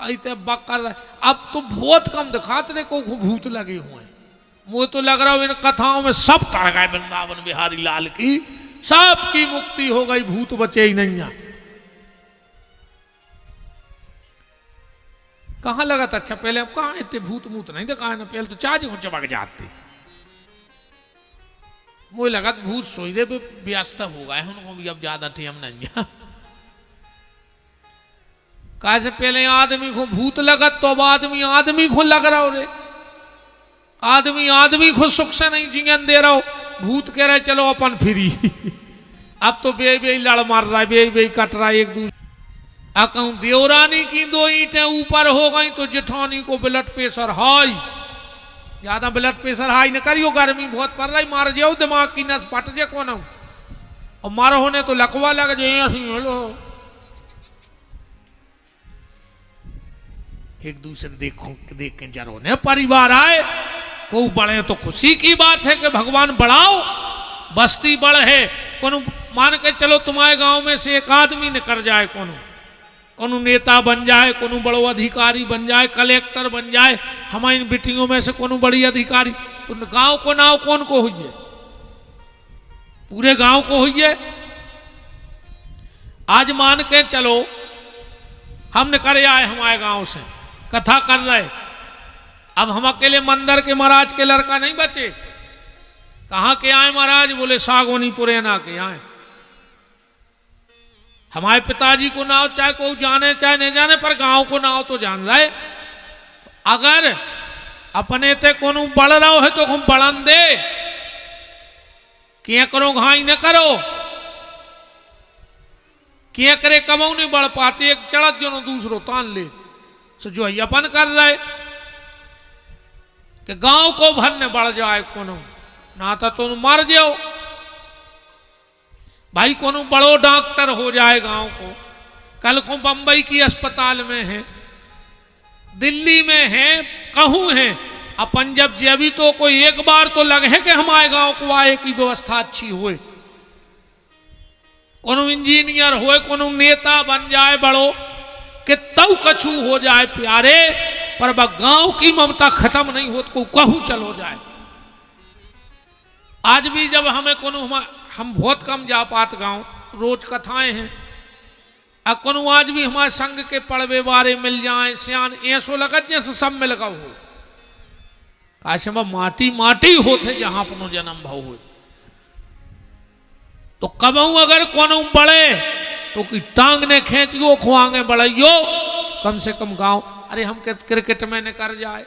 ऐसे बकर। अब तो बहुत कम दिखाते रहे को भूत लगे हुए। मुझे तो लग रहा है इन कथाओं में सब तर गए, वृंदावन बिहारी लाल की सबकी मुक्ति हो गई, भूत बचे ही नहीं। कहां लगा था? अच्छा पहले अब कहां इतने भूत मूत नहीं देखा ना, पहले तो चार्ज हो चबक जाते। मुझे लगा भूत सोईदे पे व्यस्त हो गए उनको भी, अब ज्यादा टाइम नहीं। कैसे पहले आदमी को भूत लगा तो अब आदमी को लग रहा हो रे, आदमी को सुख से नहीं जीवन दे रहा हो, भूत कह रहे चलो अपन फ्री। अब तो बे लड़ मार रहा है, बे कट रहा है एक दूसरे। कहूं देवरानी की 2 ईंटें ऊपर हो गई तो जेठानी को ब्लड प्रेशर हाई, ज्यादा ब्लड प्रेशर हाई न करियो, गर्मी बहुत पड़ रही, मार जाओ दिमाग की नस फट जे कौन, और मारो होने तो लकवा लग जाए। एक दूसरे देख के जरो ने परिवार आए को बढ़े तो खुशी की बात है कि भगवान बढ़ाओ, बस्ती बढ़े। कोनो मान के चलो तुम्हारे गांव में से एक आदमी निकल जाए, कोनो नेता बन जाए, कोनो बड़ो अधिकारी बन जाए, कलेक्टर बन जाए, हमारी बेटियों में से कोनो बड़ी अधिकारी, तो गांव को नाव कौन को हुई? पूरे गांव को हुई। आज मान के चलो हम निकल आए हमारे गांव से, कथा कर रहे, अब हम अकेले मंदिर के महाराज के लड़का नहीं बचे। कहाँ के आए महाराज? बोले सागवानी पुरैना के आए। हमारे पिताजी को नाव चाहे को जाने चाहे नहीं जाने, पर गांव को नाव तो जान रहे। अगर अपने ते कोनो बढ़ रहा है तो हम बढ़न दे, क्या करो घाई न करो, क्या करे कमाऊ नहीं बढ़ पाते, एक चढ़त जो न दूसरो तान ले, सो जो अपन कर रहे कि गांव को भरने बढ़ जाए कोनो, ना तो तुम मर जाओ भाई। कोनो बड़ो डॉक्टर हो जाए गांव को, कल को बंबई की अस्पताल में है, दिल्ली में है, कहूं है, अपन जब जेबी तो कोई एक बार तो लगे कि हमारे गांव को आए की व्यवस्था अच्छी होए, कोनो इंजीनियर होए, कोनो नेता बन जाए बड़ो, कि तब कछु हो जाए प्यारे, पर वह गांव की ममता खत्म नहीं हो तो कहूं चलो जाए। आज भी जब हमें कोनो हम बहुत कम जा पात गांव, रोज कथाएं हैं, और कोनो आज भी हमारे संग के पड़वे वारे मिल जाए, सियान ऐसो लगत जैसे सब में लगा हुए, काश माटी माटी होते जहां अपनो जन्म भाव हुए। तो कबहू अगर कोनो बड़े तो की टांग ने खींचियो खुआंगे बढ़ाइयो, कम से कम गांव, अरे हम क्रिकेट में न कर जाए,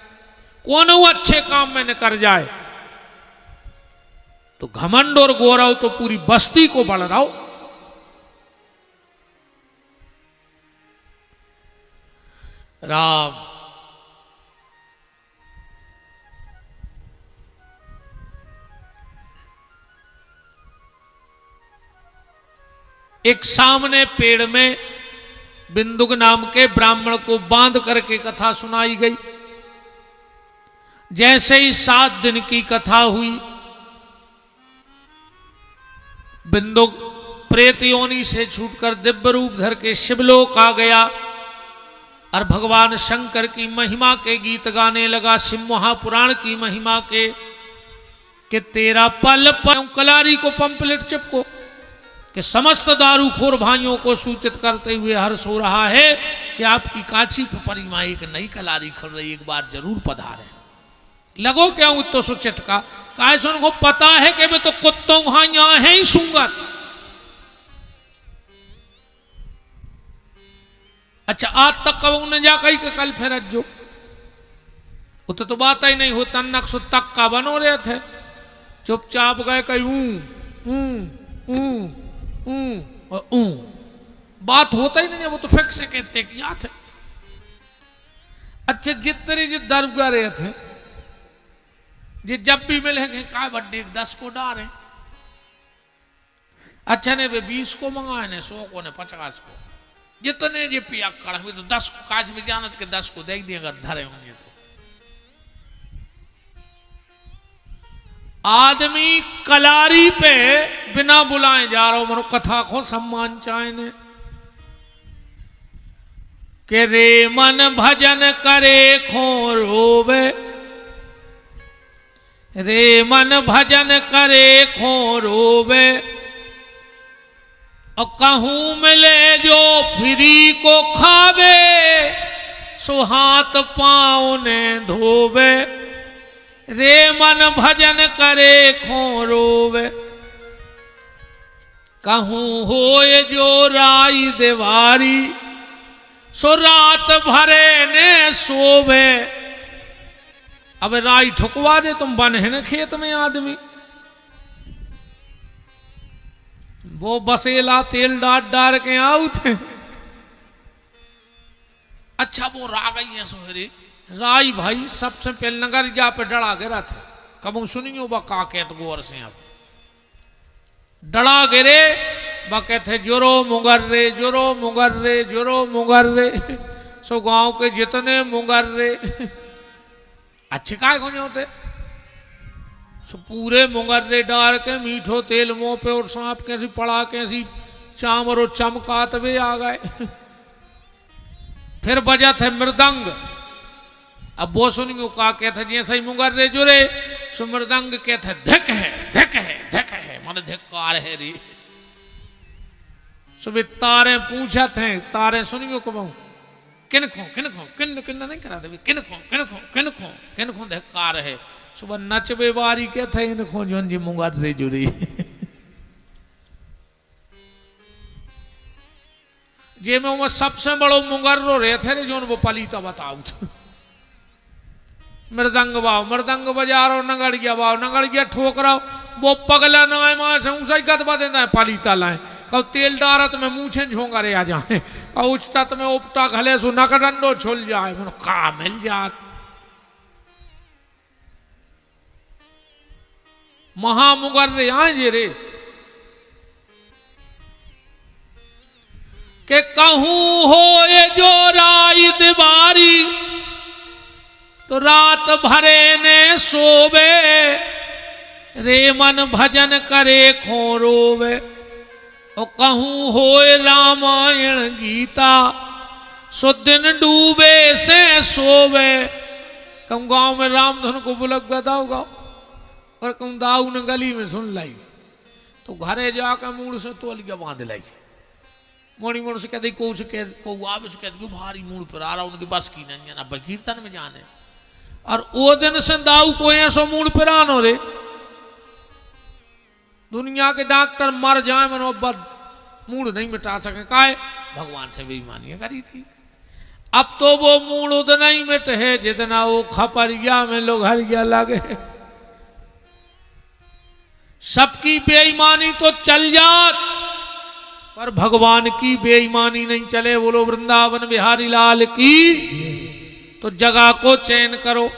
कोनो अच्छे काम में न कर जाए, तो घमंड और गौरव तो पूरी बस्ती को बढ़ रहा हो। राम एक सामने पेड़ में बिंदुक नाम के ब्राह्मण को बांध करके कथा सुनाई गई। जैसे ही 7 दिन की कथा हुई, बिंदुक प्रेत योनि से छूटकर दिव्य रूप धर के शिवलोक आ गया और भगवान शंकर की महिमा के गीत गाने लगा, शिव महापुराण की महिमा के, कि तेरा पल पल कलारी को पंपलेट चिपको, कि समस्त दारूखोर भाइयों को सूचित करते हुए हर्ष हो रहा है कि आपकी कांची परिमा एक नई कलारी खुल रही, एक बार जरूर पधारे। लगो क्या तो सूचित का काश उनको पता है कि मैं तो कुत्तों वहां यहां है ही सूंगा। अच्छा आज तक कब उन्हें जा कही कि कल फिर जो उत तो बात ही नहीं हो, तन्नक सु तक का बनो रहे थे, चुपचाप गए कहीं बात होता ही नहीं है, वो तो फिक्स से कहते कि याद है। अच्छा जितने जी दर्व कर रहे थे, जी जब भी मिलेंगे का बड्डे 10 को डारे, अच्छा ने वे 20 को मंगाए ने, 100 को ने 50 को, जितने जी पिया कर हमें तो 10 को काश में जानत के 10 को देख दिए अगर धरे होंगे तो। आदमी कलारी पे बिना बुलाए जा रहा हो, मनो कथा को सम्मान चाहने के रे मन भजन करे खो रोवे, रे मन भजन करे खो रोवे, और कहूं मिले जो फ्री को खावे, सो हाथ पाँव ने धोवे, रे मन भजन करे खो रोवे, कहूं होए जो राई देवारी, सो रात भरे ने सोवे। अब राई ठुकवा दे तुम बन है ना खेत में आदमी, वो बसेला तेल डाट डार के आऊ थे। अच्छा वो रा गई है सोहरी राई भाई, सबसे पहले नगर जा पे डरा गिरा थे, कबू सुनियो बा का कहत गोर से अब डरा गिरे बा कहते जोरो मुगर रे, जोरो मुगर रे, जोरो मुगर रे। सो गांव के जितने मुंगर्रे अच्छे काय को नहीं होते, सो पूरे मुंगर्रे डाल के मीठो तेल मुंह पे और सांप कैसी पड़ा कैसी चामर और चमकात वे आ गए। फिर बजा थे मृदंग। अब वो सुनियो का कहते जैसे ही मुंगर्रे जुड़े सो मृदंग कहते धिक है धिक है धिक है मन धिक्कार है रे। सो वे तारे पूछा थे, तारे सुनियो कबू किन खो किन किन नहीं करा दे किन खो धिक्कार है। सुबह नचबे बारी के थे इन खो जोन जी मुंगर्रे जुड़ी। जे में वो सबसे बड़ो मुंगर्रो रहे थे रे जोन वो पलीता बताऊ मृदंग बाव मृदंग बजा रहा नगड़िया बाव नगड़िया ठोक रहा वो पगला ना है मां से ऊंचा ही गदबा देता है पालीता लाए कहो तेल डारत में मूछे झोंका रे आ जाए कहो उचटत में उपटा घले सो नकडंडो छुल जाए मनो का मिल जात। महामुगर्रे आए जे रे के कहूं हो ये जो राई दिवारी तो रात भरे ने सोवे रे मन भजन करे खो रोवे। और कहूं होए रामायण गीता सो दिन डूबे से सोवे। कहूं गांव में रामधन को बुलक गदाओ गाओ और कहूं दाऊ ने गली में सुन लाई तो घरे जाकर मूड से तोलिया बांध लाई। मोड़ी मोड़ से कहते को आवे से कहते भारी मूड पर आ रहा उनकी बस की नहीं ना कीर्तन में जाने। और वो दिन से दाऊ को ऐसो मूड पर आनो रे दुनिया के डॉक्टर मर जाए मनो बद मूड नहीं मिटा सके काहे भगवान से बेईमानियां करी थी। अब तो वो मूड उतना ही मिट है जितना वो खपरिया में लोग हरिया लगे। सबकी बेईमानी तो चल जात पर भगवान की बेईमानी नहीं चले। बोलो वृंदावन बिहारी लाल की। तो जगह को चयन करो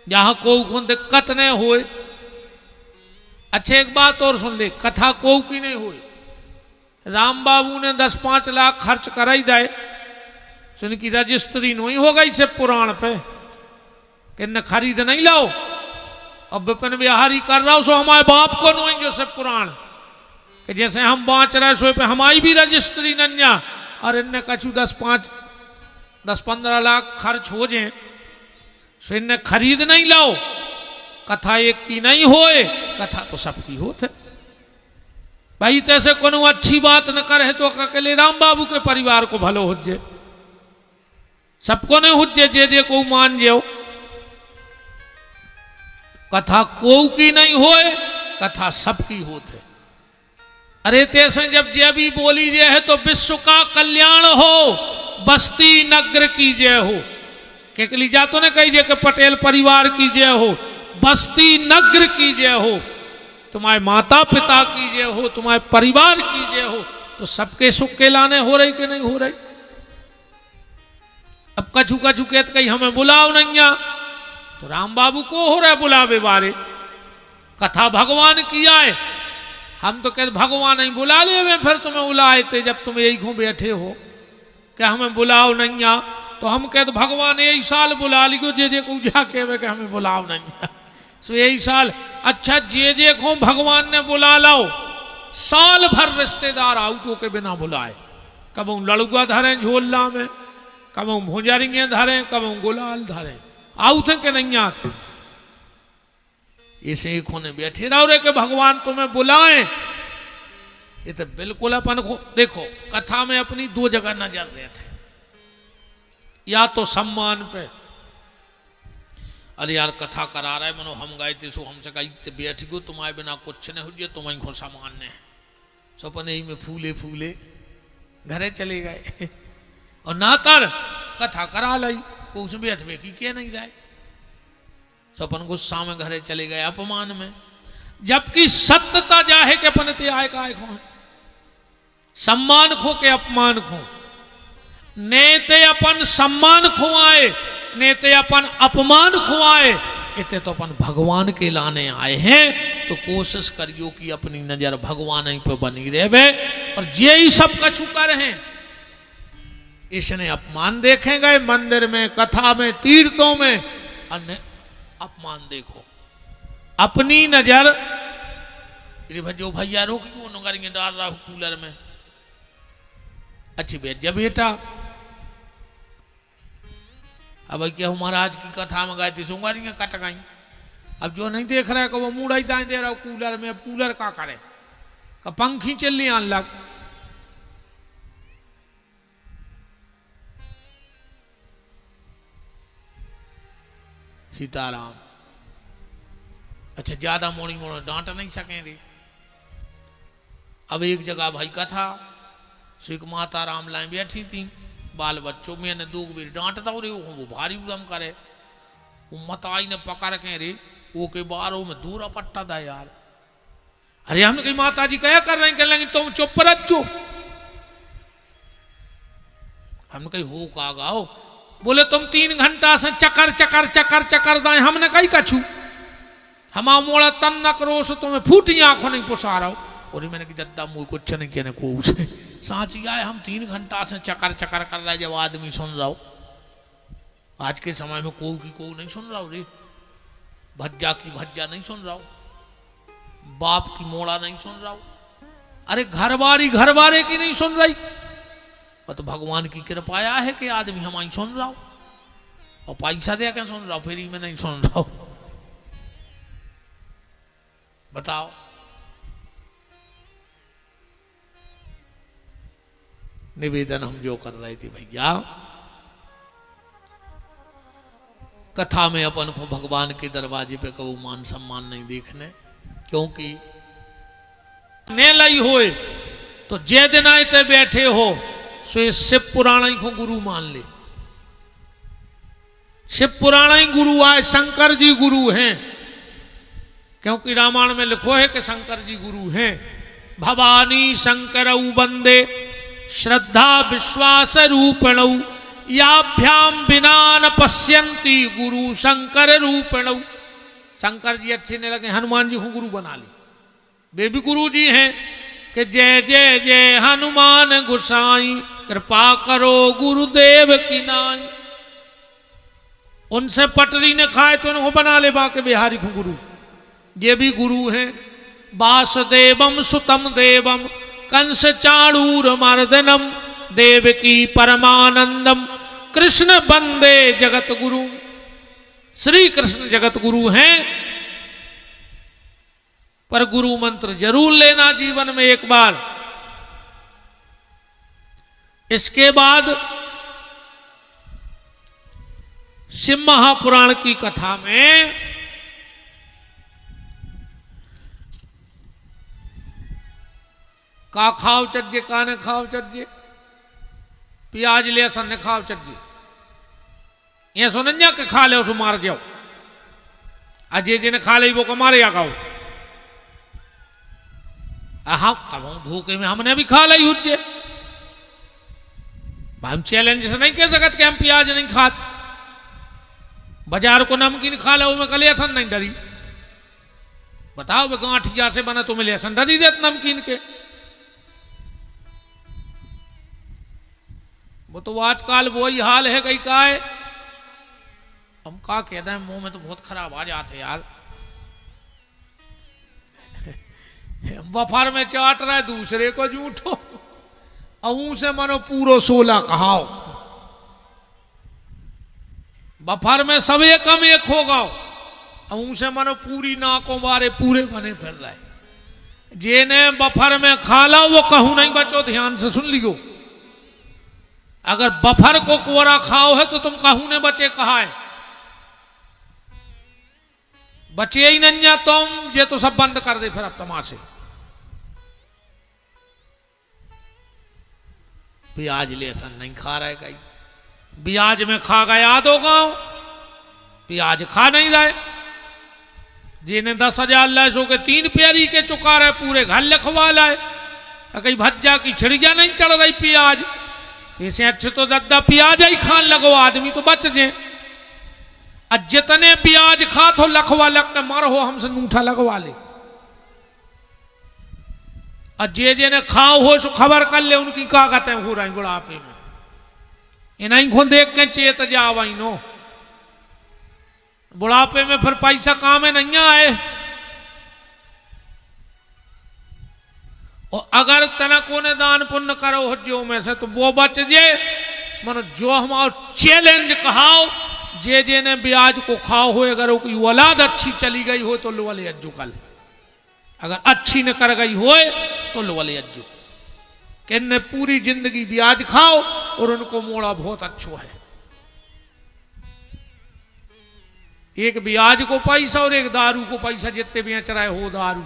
जहां को दिक्कत नहीं होए। अच्छे एक बात और सुन ले कथा को की नहीं हुई। राम बाबू ने 10-5 लाख खर्च कराई दे सुन की रजिस्ट्री नहीं हो गई से पुराण पे कि न खरीद नहीं लाओ। अब विपिन बिहारी कर रहा हो सो हमारे बाप को नहीं जो सब पुराण कि जैसे हम बाँच रहे सो पे हमारी भी रजिस्ट्री नन्या और इनने कछु 10-15 लाख खर्च हो जाए सो इनने खरीद नहीं लाओ। कथा एक की नहीं होए कथा तो सबकी होते भाई। तैसे कोनो अच्छी बात न करे तो अकेले राम बाबू के परिवार को भलो हो जाए सबको नहीं हो जाए जे को मान जाओ। कथा को की नहीं होए कथा सबकी होते। अरे तैसे जब जय भी बोली जय है तो विश्व का कल्याण हो बस्ती नगर की जय हो। केकली जातो ने कही जय के पटेल परिवार की जय हो बस्ती नगर की जय हो तुम्हारे माता पिता की जय हो तुम्हारे परिवार की जय हो। तो सबके सुख के लाने हो रही कि नहीं हो रही। अब कछु कछु कहते कहीं हमें बुलाओ नहीं आ तो राम बाबू को हो रहा है बुलावे बारे। कथा भगवान की आए हम तो कहते भगवान नहीं बुला ले में फिर तुम्हें बुलाए थे जब तुम यही घूम बैठे हो क्या हमें बुलाओ नहीं आ। तो हम कहते भगवान यही साल बुला लियो जे को जाके हमें बुलाओ नहीं आ। सो यही साल अच्छा जे को भगवान ने बुला लाओ साल भर रिश्तेदार आउटो के बिना बुलाए। कबू लड़ुआ धरे झोला में कबू भुजरिया धरे कबू गुलाल धरे आउट के नहीं आते। इसे एक होने बैठे रहो रे के भगवान तुम्हें बुलाए। ये तो बिल्कुल अपन को देखो कथा में अपनी 2 जगह नजर रहे थे या तो सम्मान पे अरे यार कथा करा रहा है मनो हम गए थे सो हमसे कही बैठ गो तुम्हारे बिना कुछ नहीं हो तुम्हारी को सामान्य है सो अपन यही में फूले फूले घरे चले गए और नातर कथा करा लाई को उसमें बैठवे की क्या नहीं जाए सो अपन गुस्सा में घरे चले गए अपमान में। जबकि सत्यता जाहे के अपन ते आए का खो सम्मान खो के अपमान खो नेते अपन सम्मान खुआए नेते अपन अपमान खुआए इतने तो अपन भगवान के लाने आए हैं। तो कोशिश करियो कि अपनी नजर भगवान ही पे बनी रहे और जे ही सब कछु कर हैं इसने अपमान देखे गए मंदिर में, कथा में, तीर्थों में, अन्य अपमान देखो। अपनी नजर जो भैया रोक क्यों नगारियां डाल रहा हूं कूलर में, अच्छी बेजा बेटा। अब क्या महाराज की कथा में गए थे सुंगारियां कट गई। अब जो नहीं देख रहा है कि वो मुड़ा ही दाएं दे रहा हूं कूलर में, अब कूलर का करे का पंखी चलने आन लग। सीताराम। अच्छा ज्यादा मोड़ी मोड़ डांट नहीं सके रे। अब एक जगह भाई कथा श्री माता राम लाइन बैठी थी, बाल बच्चों में ने 2 बेर डांट दो रे, वो भारी उदम करे। वो मताई ने पकड़ के रे वो के बारों में दूरा पट्टा था यार। अरे हमने कही माता जी क्या कर रहे हैं, कह लेंगे तुम चुप रखो। हमने कही हो का गाओ, बोले तुम 3 घंटा से चकर चकर चकर चकर दाए। हमने कही कछू हमा मोड़ा तन न करो सो तुम्हें फूटी आंखों नहीं पुसा रहा हो। और मैंने कहा दद्दा मुझे कुछ नहीं कहने को उसे सांची आए। हम 3 घंटा से चकर चकर कर रहा है, जब आदमी सुन रहा हो। आज के समय में को की को नहीं सुन रहा हो रे, भज्जा की भज्जा नहीं सुन रहा हो, बाप की मोड़ा नहीं सुन रहा हो, अरे घरवारे की नहीं सुन रही। तो भगवान की कृपाया है कि आदमी हमारी सुन रहा हो, और पैसा दे के सुन रहा हो, फ्री में नहीं सुन रहा हो। बताओ। निवेदन हम जो कर रहे थे भैया, कथा में अपन को भगवान के दरवाजे पे कबू मान सम्मान नहीं देखने, क्योंकि ने लई होए तो जे दिन आए ते बैठे हो सो ये शिव पुराण ही को गुरु मान ले। शिव पुराण ही गुरु आए, शंकर जी गुरु हैं, क्योंकि रामायण में लिखो है कि शंकर जी गुरु हैं। भवानी शंकरौ वंदे श्रद्धा विश्वास रूपणौ, याभ्याम बिना न पश्यंती गुरु शंकर रूपणौ। शंकर जी अच्छे नहीं लगे, हनुमान जी को गुरु बना ली। वे भी गुरु जी हैं कि जय जय जय हनुमान गोसाई, कृपा करो गुरुदेव की नाई। उनसे पटरी ने खाए तो उनको बना ले बाके बिहारी को गुरु। ये भी गुरु हैं। वासुदेवम सुतम देवम कंस चाणूर मर्दनम, देवकी परमानंदम कृष्ण बंदे जगत गुरु। श्री कृष्ण जगत गुरु हैं, पर गुरु मंत्र जरूर लेना जीवन में एक बार। इसके बाद शिव महापुराण की कथा में का खाओ चज्जे, का ने खाओ चज्जे, प्याज ले सन ने खाओ चज्जे, ये सुनंजा के खा ले उसको मार जाओ, अजय जी ने खा ले वो को मारे या खाओ। हाँ कब धोखे में हमने भी खा ली हुज्जे। हम चैलेंज से नहीं कह सकते कि हम प्याज नहीं खाते। बाजार को नमकीन खा लो मैं कल लहसन नहीं डरी। बताओ वे गांठिया से बना तुम्हें लहसन डरी देत नमकीन के। वो तो आजकल वही हाल है कहीं का है। हम का कहते हैं मुंह में तो बहुत खराब आ जाते यार। बफर में चाट रहा है दूसरे को झूठो, अहू से मनो पूरो 16 कहाओ। बफर में सब एकम एक होगा, अहू से मनो पूरी नाकों बारे पूरे बने फिर रहे। जेने बफर में खा ला वो कहूं नहीं बचो, ध्यान से सुन लियो। अगर बफर को कोरा खाओ है तो तुम कहूं ने बचे कहा है, बचे ही नहीं तुम। ये तो सब बंद कर दे फिर अब तमाशे। प्याज लहसन नहीं खा रहा है कहीं, ब्याज में खा गया 2 गांव, प्याज खा नहीं रहे। जिन्हें 10,000 लाए सो के 3 प्यारी के चुका रहे, पूरे घर लिखवा लाए। कहीं भज्जा की छिड़िया नहीं चढ़ रही प्याज, इसे अच्छे तो दद्दा प्याज ही खान लगो आदमी तो बच जाए। जितने प्याज खा तो लखवा लग के मर हो हमसे नूठा लगवा ले। और जे ने खाओ हो सो खबर कर ले उनकी का कहते हैं हो रही बुढ़ापे में। इन्हीं को देख के चेत जावाई नो, बुढ़ापे में फिर पैसा काम में नहीं आए। और अगर तनकों ने दान पुण्य करो जो में से तो वो बच जे। मन जो हमारा चैलेंज कहाओ, जे ने ब्याज को खाओ हो, अगर कोई औलाद अच्छी चली गई हो तो लो वाले अज्जू कल, अगर अच्छी न कर गई हो तो लो वाले अज्जू कि ने पूरी जिंदगी ब्याज खाओ और उनको मोड़ा बहुत अच्छो है। एक ब्याज को पैसा और एक दारू को पैसा, जितने बेच रहे हो दारू।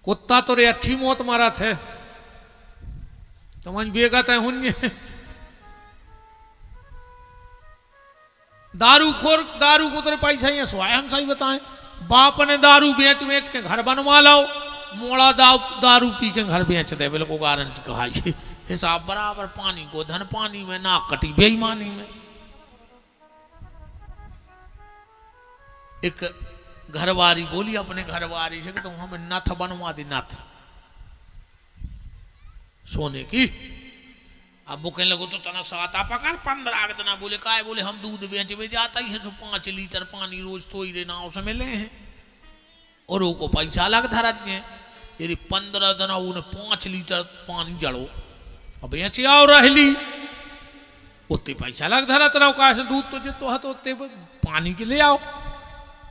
कुत्ता तो रे अच्छी मौत मारा थे तो मन बेगत है हुन्य। दारू खोर, दारू को तो पैसा ही स्वाय हम सही बताएं। बाप ने दारू बेच बेच के घर बनवा लाओ, मोड़ा दारू पी के घर बेच दे, बिल्कुल गारंटी कहा हिसाब बराबर। पानी को धन पानी में, ना कटी बेईमानी में। एक घरवारी बोली अपने घरवारी से कि तुम हमें नथ बनवा दी, नथ सोने की। अब वो कहने लगो तो तना साता पकड़ 15 दिन। बोले काय? बोले हम दूध बेच में जाता ही है, तो 5 लीटर पानी रोज तो ही देना उसमें मिले हैं और वो को पैसा अलग धरा दिए। यदि 15 दिन उन्हें 5 लीटर पानी जड़ो अब बेच आओ रहली, उतने पैसा अलग धरा तरह का दूध तो जितो है तो उतने पानी के ले आओ।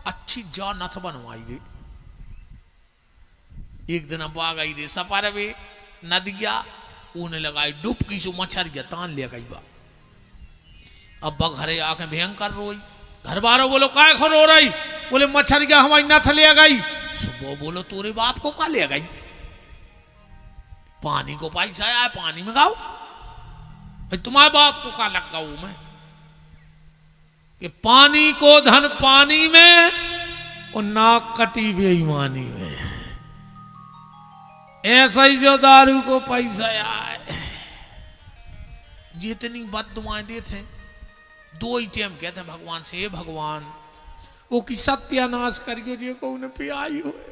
अच्छी जा नथ बनवाई दे। एक दिन अब आ गई रे सपार वे नदिया, उन्हें लगाई डुबकी सो मछरिया तान लिया गई बा। अब घरे आके भयंकर रोई। घर बारो बोलो काय खो रो रही? बोले मछरिया हमारी नथ ले गई। सुबह बोलो तोरे बाप को का ले गई? पानी को पैसा आया पानी में गाओ, भाई तुम्हारे बाप को का लग गाऊ मैं? कि पानी को धन पानी में और नाक कटी बेईमानी में। ऐसा ही जो दारू को पैसा आए। जितनी बददुआएं देते 2 ही टाइम कहते हैं भगवान से, हे भगवान वो की सत्यानाश करियो जे को उन्हें पियाई हुए,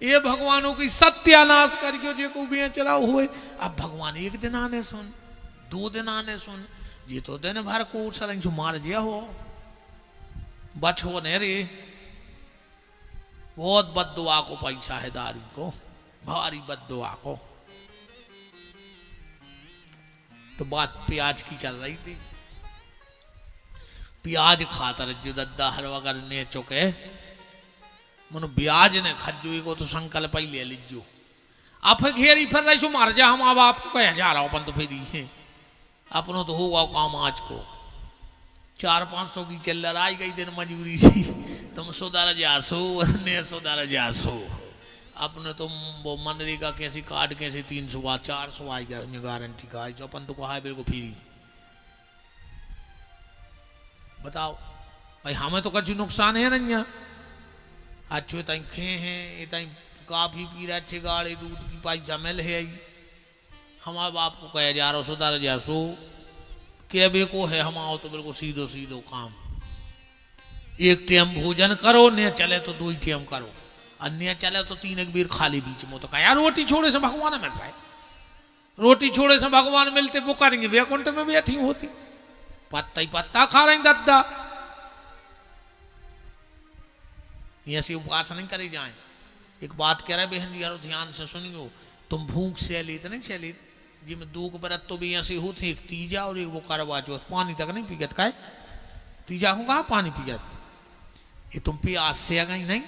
ये भगवानों की सत्यानाश करियो जे को बेच रहा हुए। अब भगवान 1 दिन आने सुन, 2 दिन आने सुन, जी तो दिन भर को सरंग मार जिया हो बचो ने रे। बहुत बद्दुआ को पैसा है दारू को, भारी बद्दुआ को। तो बात प्याज की चल रही थी। प्याज खातर जो दद्दा हर वगर ने चुके मनो ब्याज ने खज्जू को तो संकल्प ही ले लीजो। आप घेरी फिर रही मार जा, हम अब आपको कह जा रहा हूं अपन तो फिर है अपनों तो होगा काम। आज को 400-500 की चिल्लर आई गई दिन मजूरी सी, तुम सुधार जासो ने सुधार जासो। अपने तुम वो मनरेगा कैसी कार्ड कैसे 300 400 आई गया गारंटी का आई, अपन तो कहा मेरे को फ्री। बताओ भाई हमें तो कुछ नुकसान है नहीं। अच्छे ताई खे हैं ये ताई काफी पी रहे अच्छे गाड़े दूध की पैसा मिल है। हमारे बाप को कह जा रहा सुधार जा सो के बे को है हम आओ तो बिल्कुल सीधो सीधो काम। 1 टाइम भोजन करो, न चले तो 2 टाइम करो, अन्य चले तो 3 बेर खाली बीच में। तो कहा यार रोटी छोड़े से भगवान मिल पाए, रोटी छोड़े से भगवान मिलते वो करेंगे वैकुंठ में बैठी होती। पत्ता ही पत्ता खा रही दद्दा, ऐसी उपवास नहीं करे जाए। एक बात कह रहे बहन जी यारो ध्यान से सुनियो, तुम भूख से ली तो नहीं चली जी में 2 व्रत तो भी ऐसे होते, एक तीजा और एक वो करवा चौथ। पानी तक नहीं पीगत का तीजा हूँ कहा पानी पीगत, ये तुम प्यास से आ गई नहीं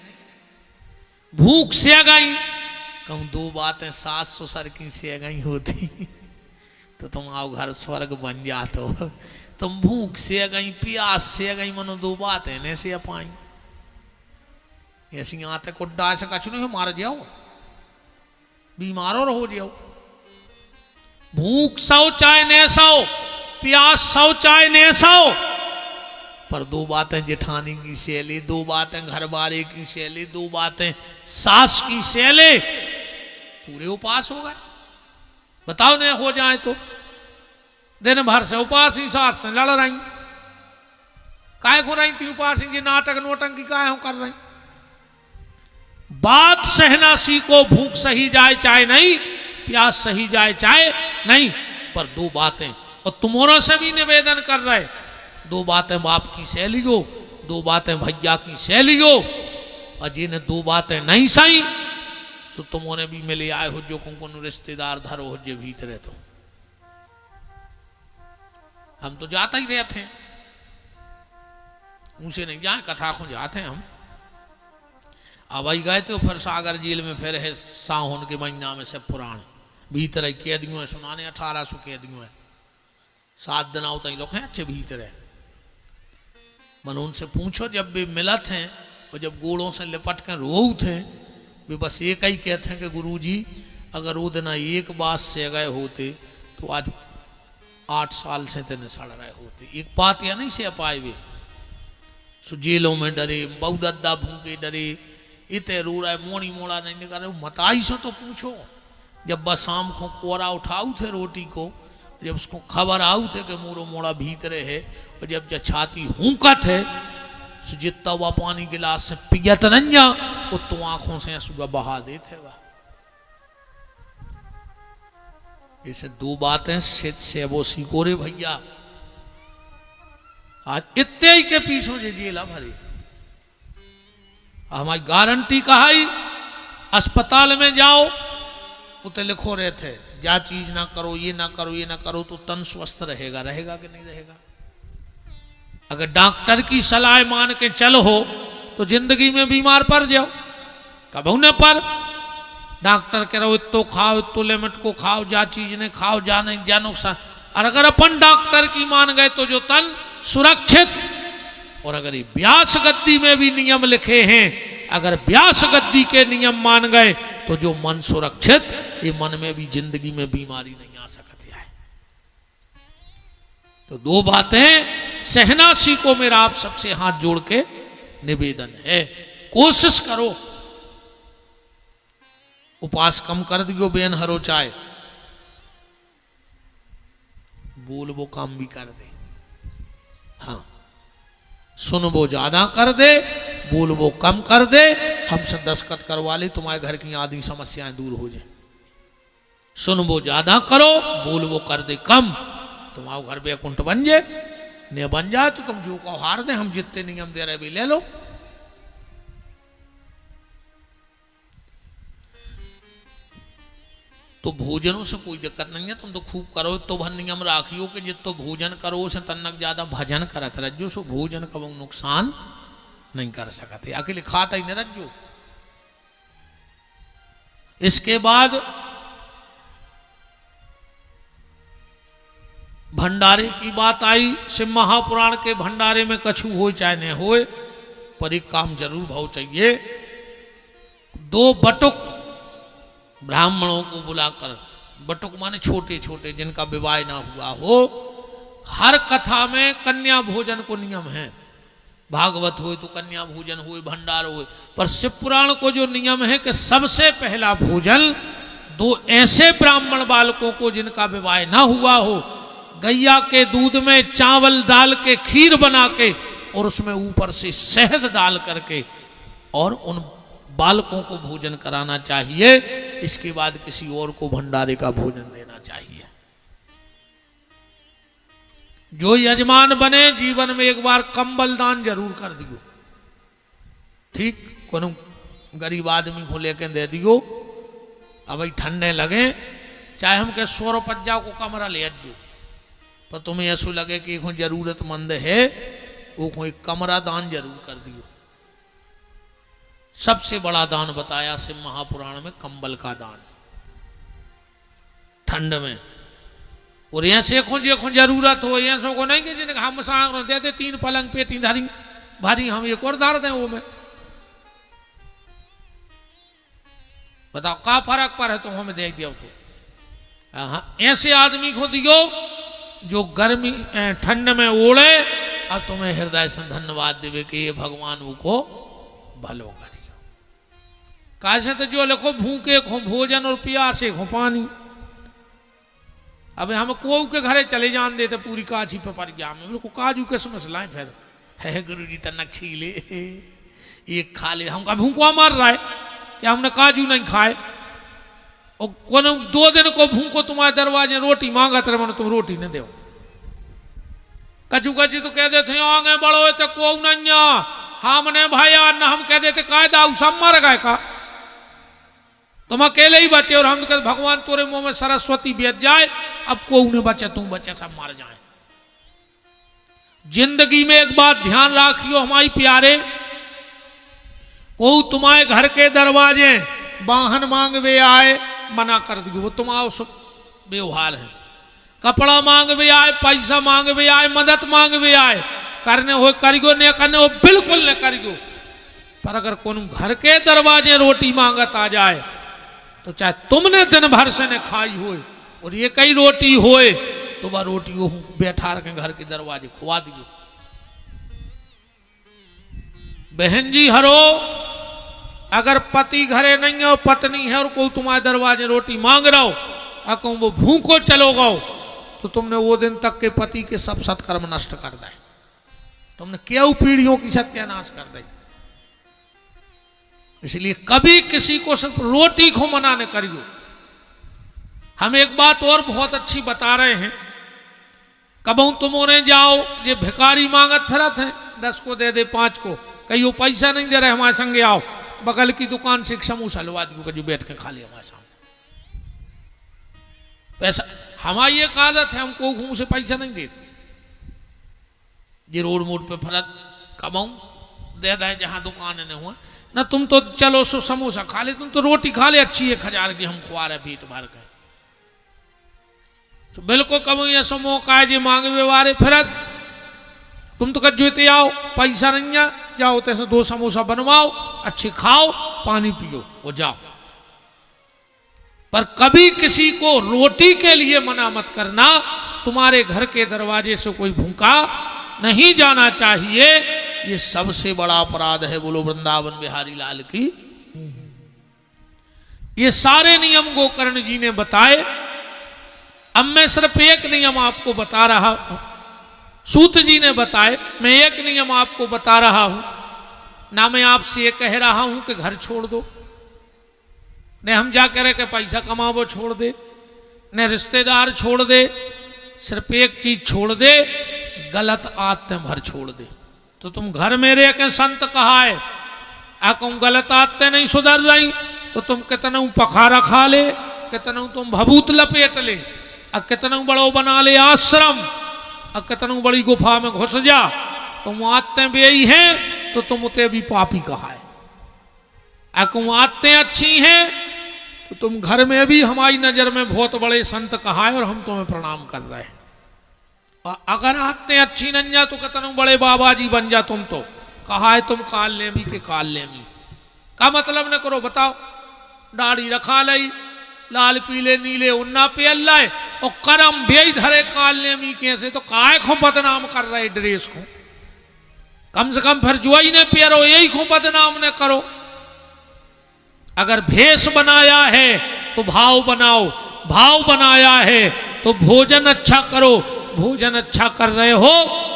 भूख से आ गई। कहूँ 2 बातें सास ससुर की से आ गई होती तो तुम आओ घर स्वर्ग बन जाते हो। तुम भूख से आ गई प्यास से आ गई, मनो 2 बातें ने से पाई। ऐसी आते को डाल से कछु नहीं मार जाओ, बीमार और हो जाओ। भूख सौ चाहे न सौ, प्यास सौ चाहे न सौ, पर 2 बातें जेठानी की सहेली, 2 बातें घरवाले की सहेली, 2 बातें सास की सहेली, पूरे उपास हो गए। बताओ न हो जाए तो दिन भर से उपास ही सास से लड़ रही। काय को रही थी उपास जी, नाटक नोटंकी काय हो कर रही। बात सहना सीखो, भूख सही जाए चाहे नहीं, प्यास सही जाए चाहे नहीं। पर दो बातें, और तुम्हारों से भी निवेदन कर रहे, दो बातें बाप की सह लियो, दो बातें भैया की सह लियो, और जिन्हें दो बातें नहीं सही तो तुमने भी मिले आए हो जो को रिश्तेदार धरो हो जे भीतरे। तो हम तो जाते ही रहते हैं, उनसे नहीं जाए, कथा को जाते हैं हम। अब आई गए थे फिर सागर जेल में फिर है सावन के महीना में से पुराण भीतर कैदियों है सुनाने, 1800 कैदियों है, 7 दिन आओ तक लोग हैं अच्छे भीतर है। मन उनसे पूछो जब वे मिलत हैं और जब गोड़ों से लिपट कर रो थे, वे बस एक ही कहते हैं कि गुरुजी अगर वो दिन एक बात से गए होते तो आज 8 साल से तेने सड़ रहे होते। एक बात या नहीं से पाए वे, सो जेलों में डरे, बहुदद्दा भूखे डरे, इतने रो रहा है, मोड़ी मोड़ा नहीं निकाल रहे। मताई से तो पूछो जब बस शाम को कोरा उठाऊ थे रोटी को, जब उसको खबर आऊ थे कि मोरो मोड़ा भीतरे है, और जब छाती हुकत है सो जितना वह पानी गिलास से पियत नहीं वो तो आंखों से आंसू बहा देते वह। ऐसे दो बातें से वो सीखो रे भैया। आज इतने ही के पीछे जे जेला भरे, हमारी गारंटी कहा ही अस्पताल में जाओ उते लिखो रहे थे जा चीज ना करो, ये ना करो, ये ना करो, तो तन स्वस्थ रहेगा, रहेगा कि नहीं रहेगा। अगर डॉक्टर की सलाह मान के चलो हो तो जिंदगी में बीमार पड़ जाओ, कबू न पर डॉक्टर कह रहे हो इतो खाओ, इतो लिमिट को खाओ, जा चीज ने खाओ, जा नहीं जा नुकसान। और अगर अपन डॉक्टर की मान गए तो जो तन सुरक्षित। और अगर ये व्यास गद्दी में भी नियम लिखे हैं, अगर व्यास गद्दी के नियम मान गए तो जो मन सुरक्षित, ये मन में भी जिंदगी में बीमारी नहीं आ सकती है। तो दो बातें सहना सीखो, मेरा आप सबसे हाथ जोड़ के निवेदन है। कोशिश करो, उपास कम कर दियो, बेन हरो चाय, बोल वो काम भी कर दे, हाँ सुन वो ज्यादा कर दे, बोल वो कम कर दे, हमसे दस्तखत करवा ले, तुम्हारे घर की आदि समस्याएं दूर हो जाए। सुन वो ज्यादा करो, बोल वो कर दे कम, तुम्हारा घर बैकुंठ बन जाए। नहीं बन जाए तो तुम जो को हार दे, हम जितने नियम दे रहे भी ले लो। तो भोजनों से कोई दिक्कत नहीं है, तुम तो खूब करो, तो भर नियम राखियो कि जितो भोजन करो से तन्नक ज्यादा भजन करत रज्जो, सो भोजन कब नुकसान नहीं कर सकते, अकेले खाता ही न रज्जो। इसके बाद भंडारे की बात आई। शिव महापुराण के भंडारे में कछु हो चाहे न हो, पर एक काम जरूर भाव चाहिए, 2 बटुक ब्राह्मणों को बुलाकर, बटुक माने छोटे छोटे जिनका विवाह ना हुआ हो, हर कथा में कन्या भोजन को नियम है। भागवत हो तो कन्या भोजन हो, भंडार हो, पर शिव पुराण को जो नियम है कि सबसे पहला भोजन 2 ऐसे ब्राह्मण बालकों को जिनका विवाह ना हुआ हो, गैया के दूध में चावल डाल के खीर बना के और उसमें ऊपर से शहद डाल करके और उन बालकों को भोजन कराना चाहिए। इसके बाद किसी और को भंडारे का भोजन देना चाहिए। जो यजमान बने जीवन में एक बार कंबल दान जरूर कर दियो, ठीक, कोनो गरीब आदमी को लेके दे दियो। अब भाई ठंडे लगे, चाहे हम के 100 रुपया को कमरा ले अज्जो, पर तुम्हें ऐसा लगे कि कोई जरूरतमंद है, वो कोई कमरा दान जरूर कर दियो। सबसे बड़ा दान बताया शिव महापुराण में कंबल का दान ठंड में। और ऐसे को जरूरत हो, ऐसो को नहीं कि जिन्हें हम सांग देते 3 पलंग पेटी धारी भारी, हम एक और धार दें वो में, बताओ का फर्क पर है, तो हमें देख दिया उसको। हाँ, ऐसे आदमी को दियो जो गर्मी ठंड में ओढ़े और तुम्हें हृदय से धन्यवाद देवे कि ये भगवान को भलो करियो। कैसे तो जो लिखो भूखे खो भोजन और प्यासे खो पानी। अब हम को के घरे चले जान देते पूरी काजी पे पड़ गया, हम को काजू के समझ फिर है गुरु जी तनक छीले एक खा ले, हमका भूखा मार रहा है कि हमने काजू नहीं खाए। और कोने 2 दिन को भूखो तुम्हारे दरवाजे रोटी मांगत रहे, तुम रोटी न दो। कचू कची तो कह देते आगे बढ़ो तो को नहीं हमने भाई न हम कह देते कायदा सब मर गए का, तुम अकेले ही बचे। और हम तो कहते भगवान तोरे मुंह में सरस्वती बेच जाए, अब को उन्हें बचे तुम बचे सब मर जाए। जिंदगी में एक बात ध्यान रखियो हमारी प्यारे, को तुम्हारे घर के दरवाजे वाहन मांगवे आए मना कर दियो, वो तुम्हारा सब व्यवहार है। कपड़ा मांगवे आए, पैसा मांगवे आए, मदद मांगवे आए, करने हो करियो, नहीं करने हो बिल्कुल नहीं करियो। पर अगर कौन घर के दरवाजे रोटी मांगत आ जाए तो चाहे तुमने दिन भर से ने खाई होए और ये कई रोटी होए तो वह रोटी बैठा के घर के दरवाजे खुआ दियो। बहन जी हरो, अगर पति घरे नहीं है और पत्नी है और कोई तुम्हारे दरवाजे रोटी मांग रहा हो और कहूँ वो भूखो चलो गो, तो तुमने वो दिन तक के पति के सब सत्कर्म नष्ट कर दे, तुमने क्यों पीढ़ियों की सत्यानाश कर दी। इसलिए कभी किसी को सिर्फ रोटी को मना न करियो। हम एक बात और बहुत अच्छी बता रहे हैं, कबू तुम उन्हें जाओ ये भिखारी मांगत फिरत हैं, 10 को दे दे 5 को, कहीं पैसा नहीं दे रहे हमारे संगे आओ, बगल की दुकान से एक समोसा लवा दियो जो बैठ के खा लिया हमारे सामने। पैसा हमारी एक आदत है, हमको घूम से पैसा नहीं देते, ये रोड मोड पे फरत कमाऊं दे दें जहां दुकान नहीं हुआ ना, तुम तो चलो सो समोसा खा ले, तुम तो रोटी खा ले अच्छी 1000 की, हम खुआ रहे पेट भर के। तो बिल्कुल कम ये सो मौका है जी मांगे व्यवहार फिरत, तुम तो कजोते आओ पैसा नहीं है, जाओ तैसे 2 समोसा बनवाओ अच्छी खाओ पानी पियो वो जाओ। पर कभी किसी को रोटी के लिए मना मत करना, तुम्हारे घर के दरवाजे से कोई भूखा नहीं जाना चाहिए, ये सबसे बड़ा अपराध है। बोलो वृंदावन बिहारी लाल की। ये सारे नियम गोकर्ण जी ने बताए, अब मैं सिर्फ एक नियम आपको बता रहा हूं, सूत जी ने बताए, मैं एक नियम आपको बता रहा हूं ना, मैं आपसे ये कह रहा हूं कि घर छोड़ दो, ने हम जा कह रहे कि पैसा कमाओ छोड़ दे, ने रिश्तेदार छोड़ दे, सिर्फ एक चीज छोड़ दे, गलत आदतें भर छोड़ दे। तो तुम घर में रह के संत कहा है, कहूँ गलत आदतें नहीं सुधर रही तो तुम कितना पखारा खा ले, कितना तुम भभूत लपेट ले, अब कितना बड़ो बना ले आश्रम, अब कितना बड़ी गुफा में घुस जा, तुम आदतें बेई हैं तो तुम उते भी पापी कहा है। कहूँ आदतें अच्छी हैं तो तुम घर में भी हमारी नजर में बहुत बड़े संत कहा है और हम तुम्हें प्रणाम कर रहे हैं। और अगर आदतें अच्छी नहीं जा तो कितना बड़े बाबा जी बन जा, तुम तो कहा है तुम काल लेमी के काल लेमी का मतलब न करो। बताओ दाढ़ी रखा लाई लाल पीले नीले उन्ना पे अल्लाह और करम बेई धरे काल लेमी कैसे, तो काय को बदनाम कर रहे ड्रेस को, कम से कम फिर जुआई ने पियरो यही को बदनाम न करो। अगर भेष बनाया है तो भाव बनाओ, भाव बनाया है तो भोजन अच्छा करो, भोजन अच्छा कर रहे हो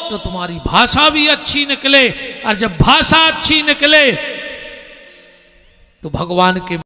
तो तुम्हारी भाषा भी अच्छी निकले, और जब भाषा अच्छी निकले तो भगवान के